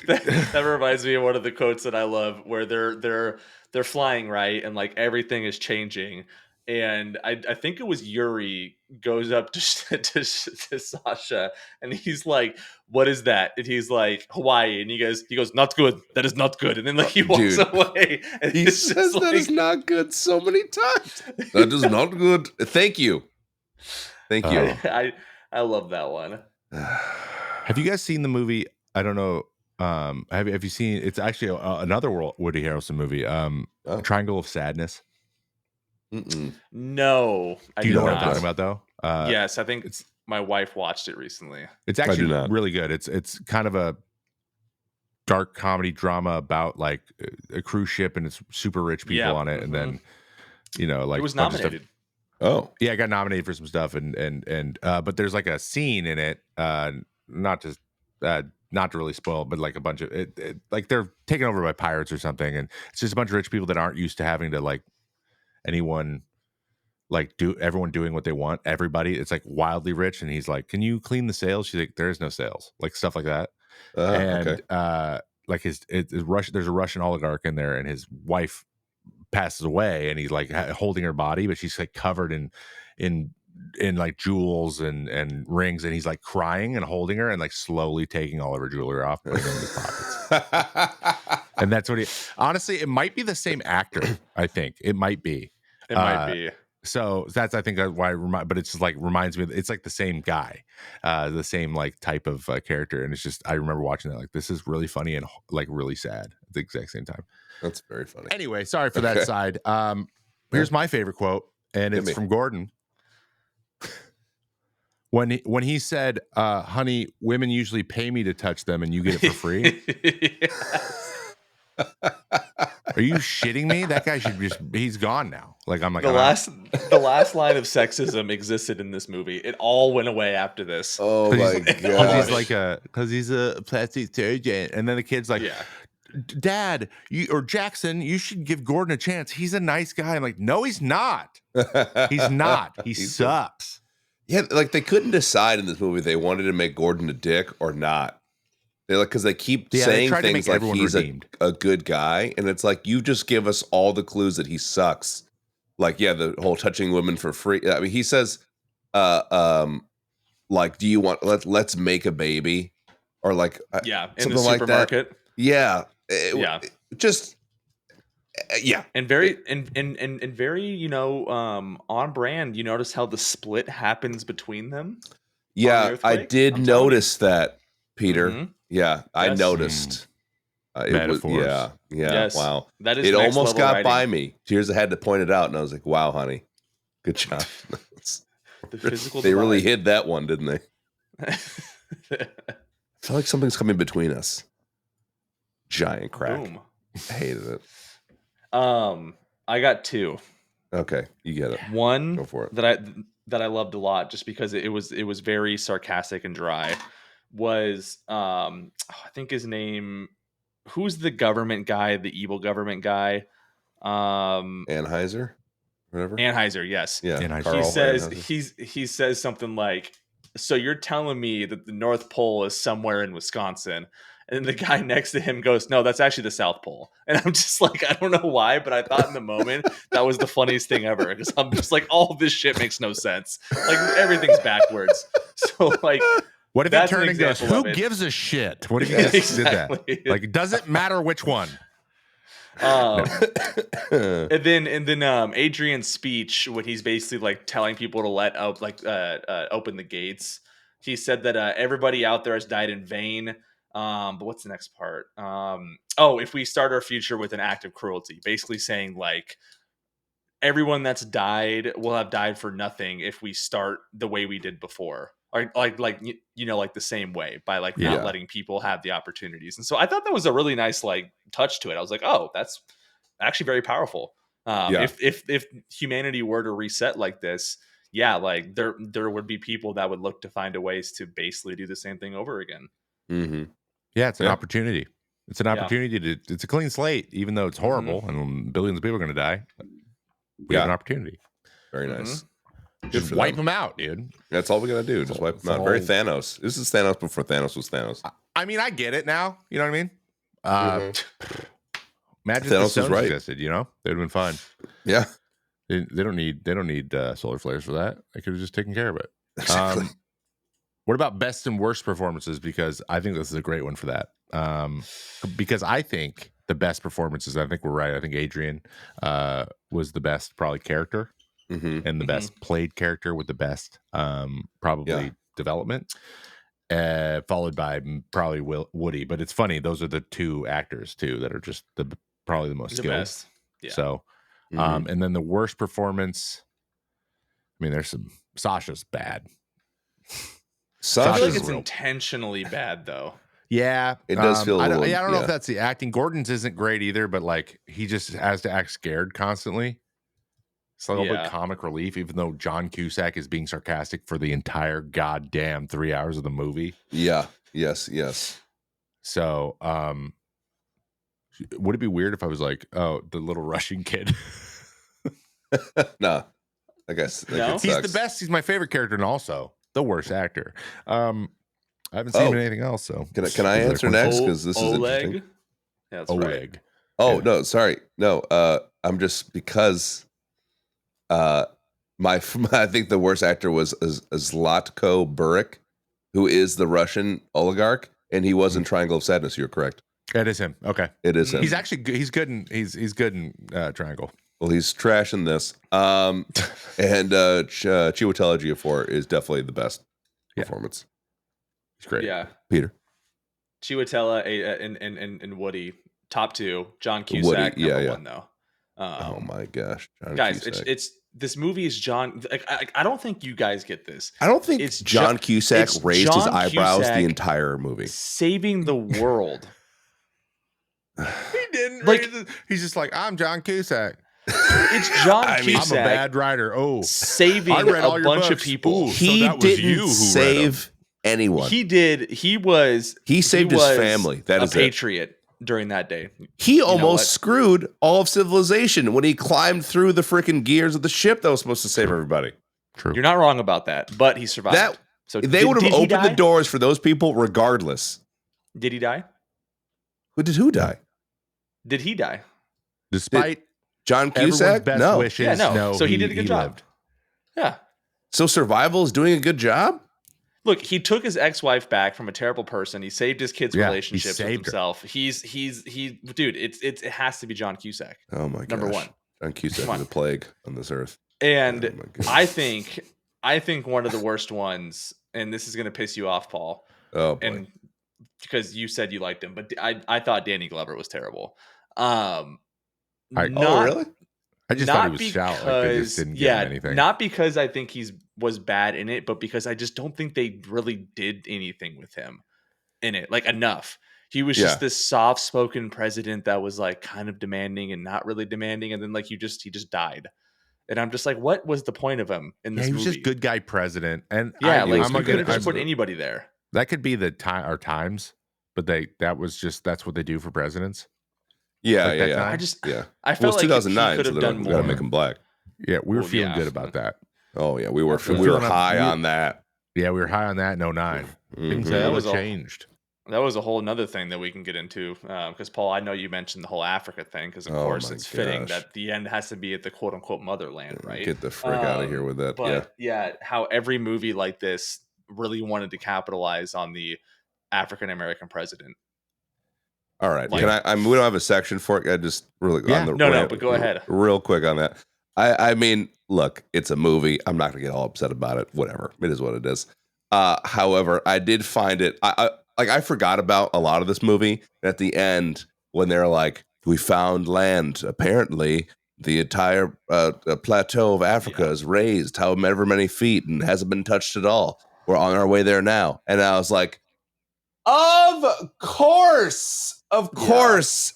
That reminds me of one of the quotes that I love, where they're flying, right, and like everything is changing. And I think it was Yuri goes up to Sasha and he's like, "What is that?" And he's like, "Hawaii." And he goes, "Not good. That is not good." And then like he walks away. And he says that is not good so many times. That is not good. Thank you. Thank you. I love that one. Have you guys seen the movie? I don't know. Have you seen? It's actually another Woody Harrelson movie. Triangle of Sadness. No, do you know what I'm talking about though? Yes, I think my wife watched it recently. It's actually really good. It's kind of a dark comedy drama about like a cruise ship and it's super rich people on it, and then like it was nominated. Oh yeah, I got nominated for some stuff, and but there's like a scene in it, not to really spoil, but like a bunch of it like they're taken over by pirates or something, and it's just a bunch of rich people that aren't used to having to like anyone like everyone doing what they want, everybody. It's like wildly rich, and he's like, "Can you clean the sails?" She's like, "There is no sails," like stuff like that. And like there's a Russian oligarch in there, and his wife passes away, and he's like holding her body, but she's like covered in like jewels and rings, and he's like crying and holding her and like slowly taking all of her jewelry off, putting it in his pockets. And that's what honestly, it might be the same actor. I think it might be. So that's, I think, why but it's like reminds me, it's like the same guy, the same like type of character. And it's just, I remember watching that, like, this is really funny and like really sad at the exact same time. That's very funny. Anyway, sorry for that side. Here's my favorite quote, and it's from Gordon. When he said, "Honey, women usually pay me to touch them and you get it for free." Are you shitting me? That guy he's gone now. Like, I'm like, the last line of sexism existed in this movie. It all went away after this. Oh my god. Because he's a plastic surgeon. And then the kid's like, "Dad, or Jackson, you should give Gordon a chance. He's a nice guy." I'm like, "No, he's not. He's not. He sucks." Yeah, like they couldn't decide in this movie they wanted to make Gordon a dick or not. They're like, because they keep saying things like he's a good guy, and it's like, you just give us all the clues that he sucks. Like, yeah, the whole touching women for free. I mean, he says, like, "Do you want let's make a baby?" Or like, in something the like supermarket. That. Yeah, Yeah. Just Yeah, and very and very on brand. You notice how the split happens between them. Yeah, I did notice that, Peter. Mm-hmm. Yeah, I noticed. It was yeah. Yes. Wow, that is it next almost level got writing. by me. Tears, I had to point it out, and I was like, "Wow, honey, good job." The physical they divide. really hid that one, didn't they? I feel like something's coming between us. Giant crack. Boom. I hated it. I got two. Okay, you get it. One Go for it. that I loved a lot, just because it was very sarcastic and dry. Was I think his name? Who's the government guy? The evil government guy? Anheuser, whatever. Anheuser, yes. Yeah. He says something like, "So you're telling me that the North Pole is somewhere in Wisconsin?" And the guy next to him goes, "No, that's actually the South Pole." And I'm just like, I don't know why, but I thought in the moment that was the funniest thing ever, because I'm just like, all of this shit makes no sense. Like, everything's backwards. So like, what if he turned and goes, "Who gives a shit?" What if you guys did that? Like, it doesn't matter which one. And then Adrian's speech, when he's basically like telling people to let up, like open the gates. He said that everybody out there has died in vain. But what's the next part? If we start our future with an act of cruelty, basically saying like everyone that's died will have died for nothing if we start the way we did before. Like the same way, by like not letting people have the opportunities. And so I thought that was a really nice like touch to it. I was like, oh, that's actually very powerful. If humanity were to reset like this, like there would be people that would look to find a ways to basically do the same thing over again. Mm-hmm. Yeah, it's an opportunity. It's an opportunity to. It's a clean slate, even though it's horrible and billions of people are going to die. We have an opportunity. Very nice. Just wipe them out, dude. That's all we gotta do. Just wipe them out. Very Thanos. This is Thanos before Thanos was Thanos. I mean, I get it now. You know what I mean? Imagine Thanos if the stones existed. You know, they'd have been fine. Yeah. They don't need solar flares for that. They could have just taken care of it. Exactly. What about best and worst performances? Because I think this is a great one for that. Because I think the best performances, I think we're right. I think Adrian was the best probably character and the best played character with the best probably development, followed by probably Woody. But it's funny. Those are the two actors too that are just probably the most skilled. Best. Yeah. So, and then the worst performance, I mean, there's some, Sasha's bad. I feel like it's intentionally bad though. Yeah, it does feel. I don't know if that's the acting. Gordon's isn't great either, but like he just has to act scared constantly. It's like a little bit comic relief, even though John Cusack is being sarcastic for the entire goddamn 3 hours of the movie. Yeah. Yes. So, would it be weird if I was like, "Oh, the little Russian kid"? No, I guess no. He's the best. He's my favorite character, and also the worst actor. I haven't seen anything else. So can I answer next? Because this is interesting. Yeah, that's Oleg. Right. Oh no, sorry, no. I'm just because I think the worst actor was Zlatko Buric, who is the Russian oligarch, and he was in Triangle of Sadness. You're correct. It is him. Okay, it is him. He's actually he's good in Triangle. Well, he's trash in this. And Chiwetel Ejiofor is definitely the best performance. He's great. Yeah, Peter. Chiwetel and Woody, top two. John Cusack, number one though. Oh my gosh, John guys, Cusack. It's this movie is John. I don't think you guys get this. I don't think it's John Cusack raised his eyebrows the entire movie, saving the world. He didn't. He's just like, I'm John Cusack. It's John Cusack. I'm a bad writer. Oh, saving a bunch of people. Ooh, he didn't save anyone. He did. He saved his family. That is a patriot during that day. He almost screwed all of civilization when he climbed through the freaking gears of the ship that was supposed to save everybody. True. You're not wrong about that, but he survived. So they would have opened the doors for those people regardless. Did he die? Who die? Did he die? Despite John Cusack? Best no. wishes. Yeah, no. So he did a good job. Lived. Yeah. So survival is doing a good job? Look, he took his ex-wife back from a terrible person. He saved his kids' relationships with himself. Dude, it has to be John Cusack. Oh my god. Number one. John Cusack is a plague on this earth. And I think one of the worst ones, and this is gonna piss you off, Paul. Oh boy. And because you said you liked him, but I thought Danny Glover was terrible. Oh really? I just thought he was shallow. Like they just didn't give him anything. Not because I think was bad in it, but because I just don't think they really did anything with him in it, like enough. He was just this soft-spoken president that was like kind of demanding and not really demanding, and then like he just died. And I'm just like, what was the point of him in this movie? He was just good guy president, and I'm could have just put anybody there. That could be our times, but that's what they do for presidents. Yeah. I felt like 2009, could have done more. Gotta make him black. Yeah, we were feeling good about that. Oh yeah, we were high on that. Yeah, we were high on that in 09. Things have changed. That was a whole another thing that we can get into because Paul, I know you mentioned the whole Africa thing because of course it's fitting that the end has to be at the quote unquote motherland, right? Get the frick out of here with that. But how every movie like this really wanted to capitalize on the African American president. All right, we don't have a section for it. I just really but go ahead real quick on that. I mean, look, it's a movie. I'm not gonna get all upset about it. Whatever, it is what it is. However, I did find it. I forgot about a lot of this movie. At the end, when they're like, "We found land. Apparently, the entire plateau of Africa is raised however many feet and hasn't been touched at all. We're on our way there now." And I was like, "Of course,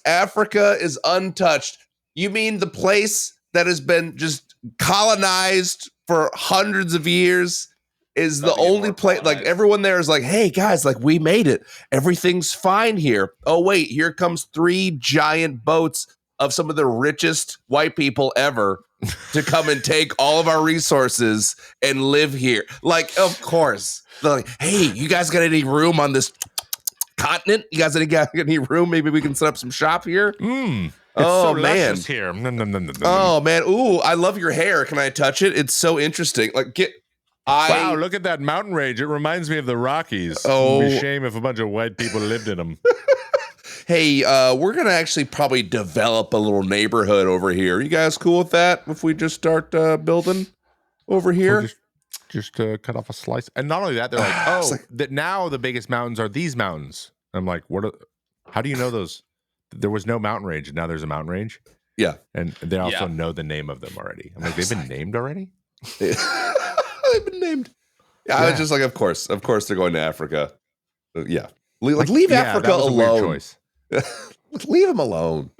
Africa is untouched. You mean the place that has been just colonized for hundreds of years?" Is the only place, like everyone there is like, "Hey guys, like we made it. Everything's fine here." Oh wait, here comes 3 giant boats of some of the richest white people ever to come and take all of our resources and live here. Like, of course. They're like, "Hey, you guys got any room on this continent? You guys got any room? Maybe we can set up some shop here." Oh man, here. Oh man, ooh, I love your hair. Can I touch it? It's so interesting. Like, wow, look at that mountain range. It reminds me of the Rockies. Oh, it'd be a shame if a bunch of white people lived in them. Hey, we're going to actually probably develop a little neighborhood over here. You guys cool with that if we just start building over here? Just cut off a slice. And not only that, they're like, that now the biggest mountains are these mountains. I'm like, how do you know those? There was no mountain range, and now there's a mountain range? Yeah. And they also know the name of them already. I'm like, they've been named already? They've been named. Yeah, I was just like, of course they're going to Africa. Yeah, leave Africa alone. Leave them alone.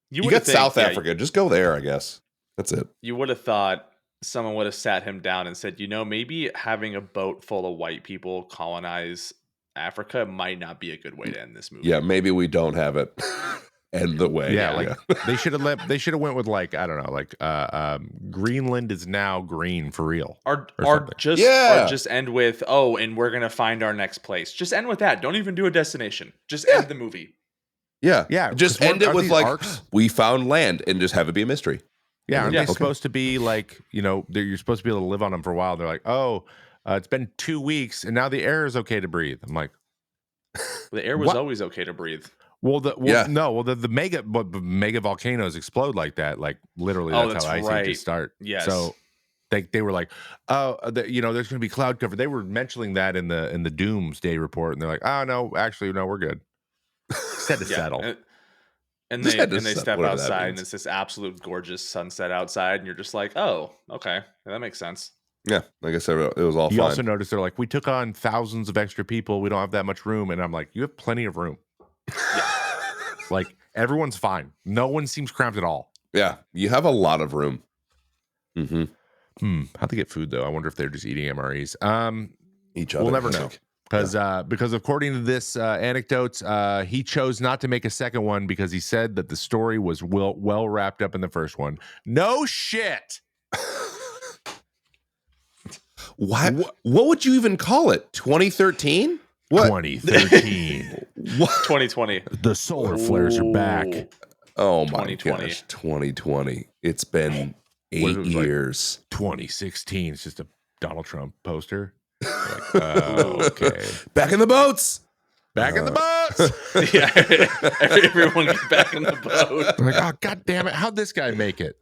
You got South Africa. Just go there, I guess. That's it. You would have thought someone would have sat him down and said, maybe having a boat full of white people colonize Africa might not be a good way to end this movie. Yeah, maybe we don't have it. End the way. They should have went with like, I don't know, like Greenland is now green for real. Or just end with, and we're gonna find our next place. Just end with that. Don't even do a destination. Just end the movie. Yeah. Just end it with like arcs? We found land and just have it be a mystery. Yeah, aren't they supposed to be like, you're supposed to be able to live on them for a while. They're like, it's been 2 weeks and now the air is okay to breathe. I'm like, the air was always okay to breathe. The mega volcanoes explode like that. Like literally, that's how ice ages start. Yes. So they were like, there's going to be cloud cover. They were mentioning that in the Doomsday report, and they're like, "Oh no, actually no, we're good." Said to settle. And they step outside, and it's this absolute gorgeous sunset outside, and you're just like, "Oh, okay, that makes sense." Yeah, like I said, it was all fine. You also notice they're like, "We took on thousands of extra people. We don't have that much room," and I'm like, "You have plenty of room." Yeah. Like everyone's fine. No one seems cramped at all. Yeah, you have a lot of room. How'd they get food though? I wonder if they're just eating MREs. Each other. We'll never know because according to this anecdotes, he chose not to make a second one because he said that the story was well wrapped up in the first one. No shit. What would you even call it? 2013? What? 2013. What? 2020. The solar flares are back. Oh my gosh. 2020. It's been 8 years. Like 2016. It's just a Donald Trump poster. Like, okay. Back in the boats. Back in the boats. Yeah, everyone get back in the boat. Like, oh, God damn it. How'd this guy make it?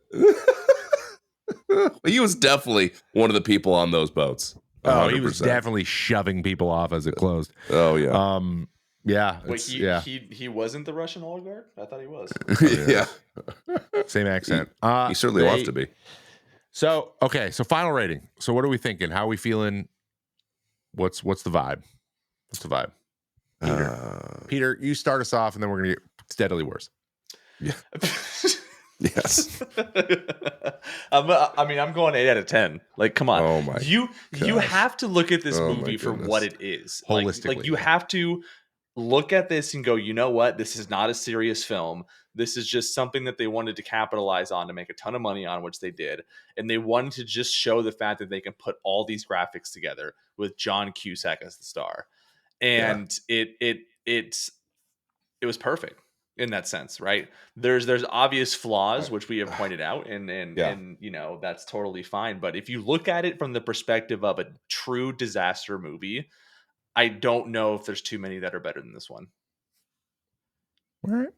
He was definitely one of the people on those boats. 100%. Oh, he was definitely shoving people off as it closed. Oh, yeah. Yeah. Wait, he wasn't the Russian oligarch? I thought he was. Yeah. Same accent. He certainly wants to be. So, okay. So final rating. So what are we thinking? How are we feeling? What's the vibe? What's the vibe? Peter, you start us off and then we're going to get steadily worse. Yeah. Yes. I'm going 8 out of 10. Like, come on. Oh my you have to look at this movie for what it is. Holistically. Like you have to look at this and go, you know what? This is not a serious film. This is just something that they wanted to capitalize on to make a ton of money on, which they did. And they wanted to just show the fact that they can put all these graphics together with John Cusack as the star. And it was perfect in that sense, right? There's obvious flaws, which we have pointed out, and you know, that's totally fine. But if you look at it from the perspective of a true disaster movie, I don't know if there's too many that are better than this one. All right.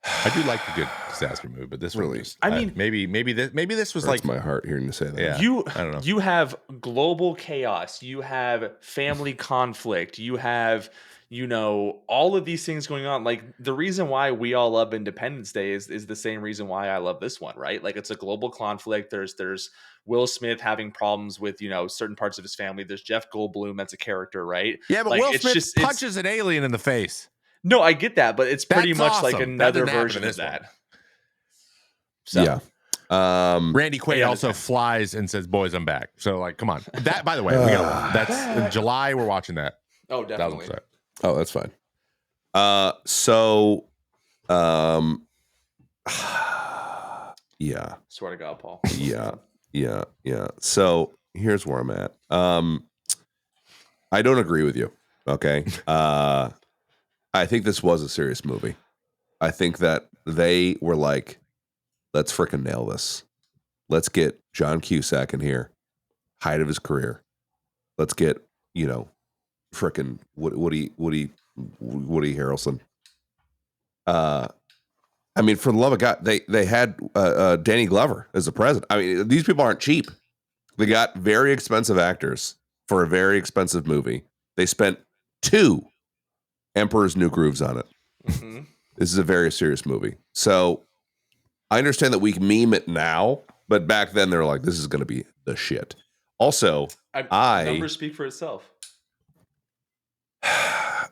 I do like the good disaster movie, but this really, I mean, maybe this was hurts like my heart hearing you say that. Yeah, I don't know. You have global chaos. You have family conflict. You have, you know, all of these things going on. Like the reason why we all love Independence Day is the same reason why I love this one, right? Like it's a global conflict. There's Will Smith having problems with, you know, certain parts of his family. There's Jeff Goldblum as a character, right? Yeah, but like, Will Smith punches an alien in the face. No, I get that, but it's pretty much awesome. like another version of that. One. So. Yeah. Randy Quaid also flies and says, "Boys, I'm back." So, like, come on. That, by the way, we got that's in July. We're watching that. Oh, definitely. Oh, that's fine. Yeah. Swear to God, Paul. Yeah. So here's where I'm at. I don't agree with you. Okay. I think this was a serious movie. I think that they were like, let's freaking nail this. Let's get John Cusack in here, height of his career. Let's get, you know, freaking Woody Harrelson. I mean, for the love of God, they had Danny Glover as the president. I mean, these people aren't cheap. They got very expensive actors for a very expensive movie. They spent 2 Emperor's New Grooves on it. Mm-hmm. This is a very serious movie. So I understand that we can meme it now, but back then they were like, this is going to be the shit. Also, numbers speak for itself.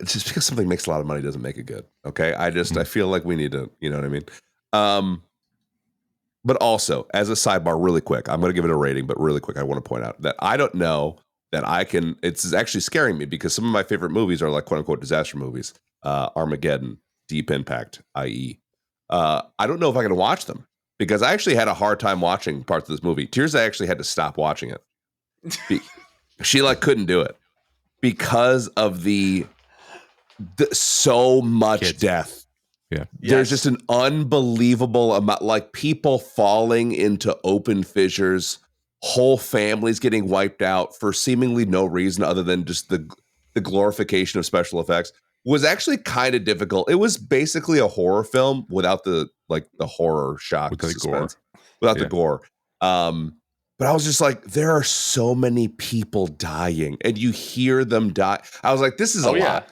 Just because something makes a lot of money doesn't make it good. Okay. I feel like we need to, you know what I mean? But also, as a sidebar, really quick, I'm going to give it a rating, but really quick, I want to point out that I don't know that I can, it's actually scaring me because some of my favorite movies are like quote unquote disaster movies. Armageddon, Deep Impact, i.e. I don't know if I can watch them because I actually had a hard time watching parts of this movie. Tears, I actually had to stop watching it. She like couldn't do it because of the so much death. Yeah. There's just an unbelievable amount, like people falling into open fissures, whole families getting wiped out for seemingly no reason other than just the glorification of special effects was actually kind of difficult. It was basically a horror film without the horror shock, without the gore. But I was just like, there are so many people dying and you hear them die. I was like, this is a lot.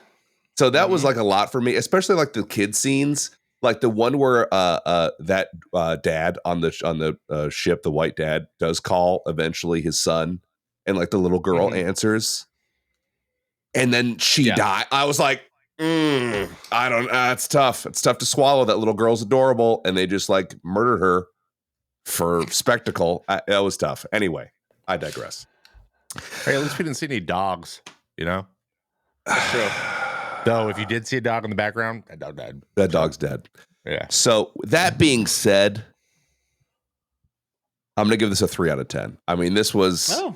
So that was like a lot for me, especially like the kid scenes, like the one where that dad on the ship, the white dad, does call eventually his son, and like the little girl answers, and then she died. I was like, I don't. It's tough. It's tough to swallow. That little girl's adorable, and they just like murdered her for spectacle. That was tough. Anyway, I digress. Hey, at least we didn't see any dogs. You know, that's true. Though, if you did see a dog in the background, that dog died. That dog's dead. Yeah. So that being said, I'm gonna give this a 3 out of 10. I mean, this was. I'm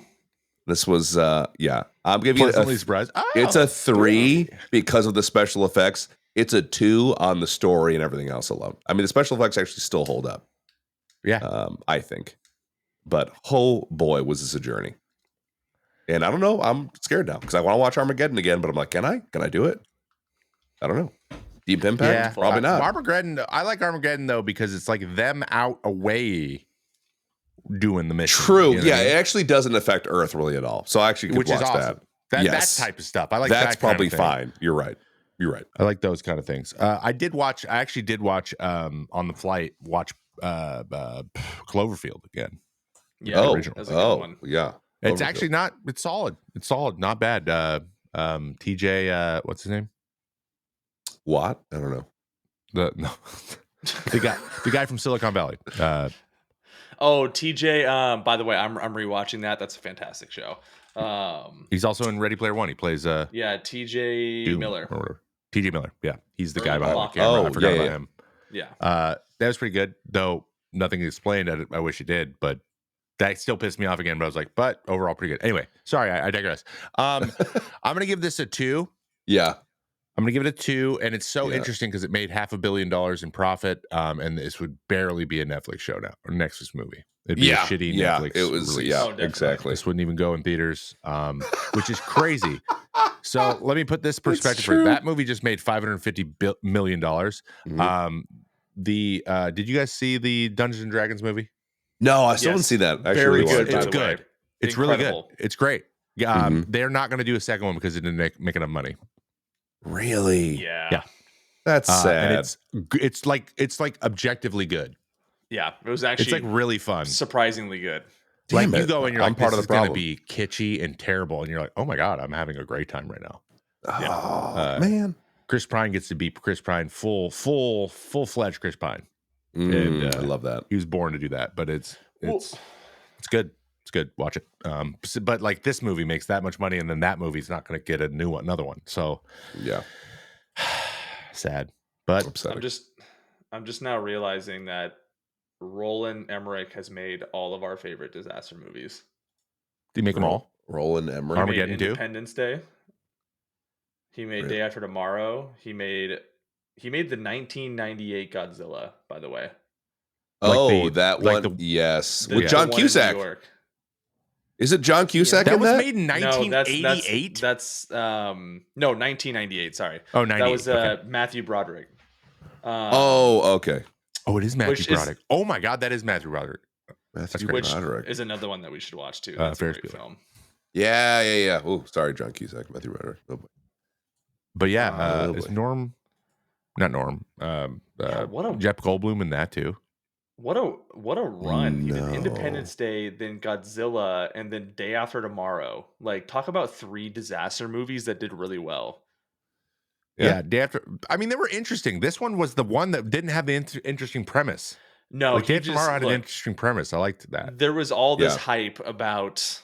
giving pleasantly surprised. It's a 3 because of the special effects. It's a 2 on the story and everything else alone. I mean, the special effects actually still hold up. Yeah. I think. But oh boy, was this a journey. And I don't know. I'm scared now because I want to watch Armageddon again, but I'm like, can I? Can I do it? I don't know. Deep Impact? Probably not. Armageddon. I like Armageddon though because it's like them out away doing the mission. True. You know Yeah, it actually doesn't affect Earth really at all. So I actually could watch awesome. That type of stuff. I like that's that probably kind of fine. You're right. I like those kind of things. I actually did watch on the flight, Cloverfield again. Yeah. One. Yeah. It's actually it's solid. It's solid. Not bad. TJ, what's his name? What? I don't know. The guy from Silicon Valley. TJ. By the way, I'm rewatching that. That's a fantastic show. He's also in Ready Player One. He plays TJ Doom Miller. Or TJ Miller. Yeah, he's the guy behind the camera. I forgot about him. Yeah. That was pretty good, though. Nothing explained. I wish it did, but that still pissed me off again. But I was like, but overall, pretty good. Anyway, sorry, I digress. I'm gonna give this a 2. Yeah. I'm going to give it a 2, and it's so interesting because it made $500 million in profit, and this would barely be a Netflix show now, or Netflix movie. It'd be a shitty Netflix it was, release. Exactly. This wouldn't even go in theaters, which is crazy. So let me put this perspective for you. That movie just made $550 million. Mm-hmm. Did you guys see the Dungeons & Dragons movie? No, I still haven't seen that. Very good. It's good. It's really good. It's great. They're not going to do a second one because it didn't make enough money. Really? Yeah. That's sad. And it's like objectively good. Yeah, it was actually it's like really fun, surprisingly good. Like you go and you're like, part of the problem. Going to be kitschy and terrible, and you're like, oh my god, I'm having a great time right now. Oh man, Chris Pine gets to be Chris Pine, full fledged Chris Pine. And I love that. He was born to do that, but it's good. It's good. Watch it. But like this movie makes that much money, and then that movie's not going to get another one. So yeah, sad. But upsetting. I'm just now realizing that Roland Emmerich has made all of our favorite disaster movies. Did he make them all? Roland Emmerich. Armageddon too. Independence Day. He made Day After Tomorrow. He made the 1998 Godzilla. By the way. That one. Yes, with John Cusack. Is it John Cusack that in was that? Made in 1988? No, that's 1998. Sorry. Oh, 98. That was Matthew Broderick. Okay. Oh, it is Matthew Broderick. Oh my God, that is Matthew Broderick. Matthew Broderick is another one that we should watch too. That's a great film. Yeah. Oh, sorry, John Cusack, Matthew Broderick. Oh, but yeah, is Norm? Not Norm. Jeff Goldblum in that too. What a run. He did Independence Day, then Godzilla, and then Day After Tomorrow. Like, talk about 3 disaster movies that did really well. Yeah, Day After. I mean, they were interesting. This one was the one that didn't have the interesting premise. No, Day After Tomorrow had an interesting premise. I liked that. There was all this hype about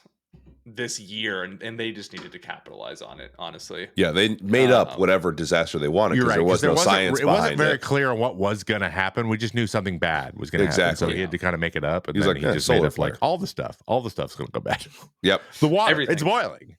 this year, and they just needed to capitalize on it, honestly. Yeah, they made up whatever disaster they wanted because there was no science behind it. It wasn't very clear on what was going to happen. We just knew something bad was going to happen. So he had to kind of make it up. And then he just made up like all the stuff's going to go bad. Yep. The water, it's boiling.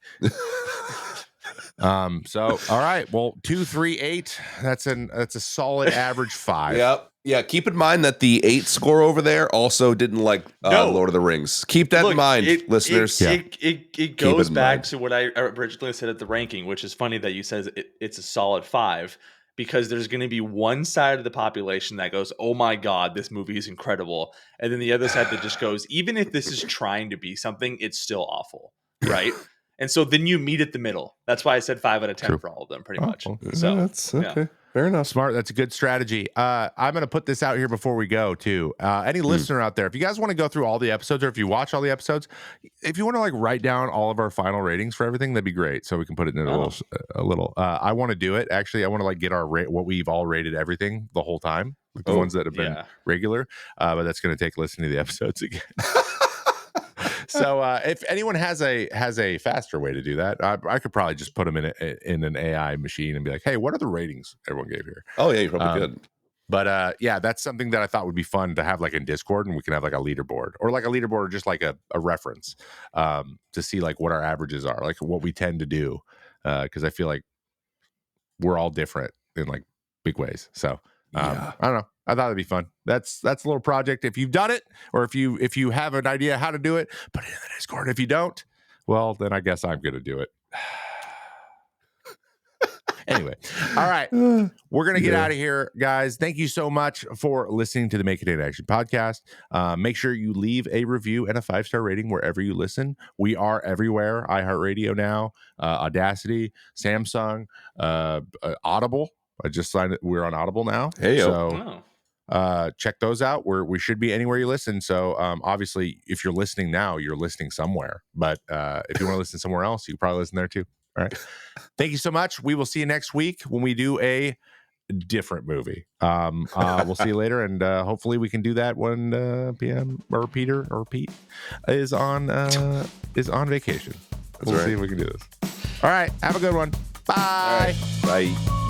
So all right, well, 2, 3, 8. That's a solid average 5. Yep. Yeah, keep in mind that the 8 score over there also didn't like Lord of the Rings. Keep that in mind, listeners. It goes back to what I originally said at the ranking, which is funny that you said it's a solid 5, because there's going to be one side of the population that goes, oh my God, this movie is incredible. And then the other side that just goes, even if this is trying to be something, it's still awful, right? And so then you meet at the middle. That's why I said 5 out of 10 for all of them, pretty much. So that's okay. Yeah. Fair enough. Smart. That's a good strategy. I'm going to put this out here before we go, too. Any listener out there, if you guys want to go through all the episodes, or if you watch all the episodes, if you want to like write down all of our final ratings for everything, that'd be great. So we can put it in a little. I want to do it. Actually, I want to like get our what we've all rated everything the whole time, like the ones that have been regular. But that's going to take listening to the episodes again. So if anyone has a faster way to do that, I could probably just put them in an AI machine and be like, hey, what are the ratings everyone gave here? Oh yeah, you probably could. But yeah, that's something that I thought would be fun to have like in Discord, and we can have like a leaderboard or just like a reference to see like what our averages are, like what we tend to do, because I feel like we're all different in like big ways. So I don't know. I thought it'd be fun. That's a little project. If you've done it, or if you have an idea how to do it, put it in the Discord. If you don't, Well, then I guess I'm going to do it. Anyway, all right. We're going to get out of here, guys. Thank you so much for listening to the Make It in Action podcast. Make sure you leave a review and a 5-star rating wherever you listen. We are everywhere. iHeartRadio now, Audacity, Samsung, Audible. I just signed it. We're on Audible now. Hey, so check those out. We should be anywhere you listen. So obviously, if you're listening now, you're listening somewhere. But if you want to listen somewhere else, you can probably listen there too. All right. Thank you so much. We will see you next week when we do a different movie. We'll see you later, and hopefully we can do that when PM or Peter or Pete is on vacation. We'll see if we can do this. All right. Have a good one. Bye. Bye.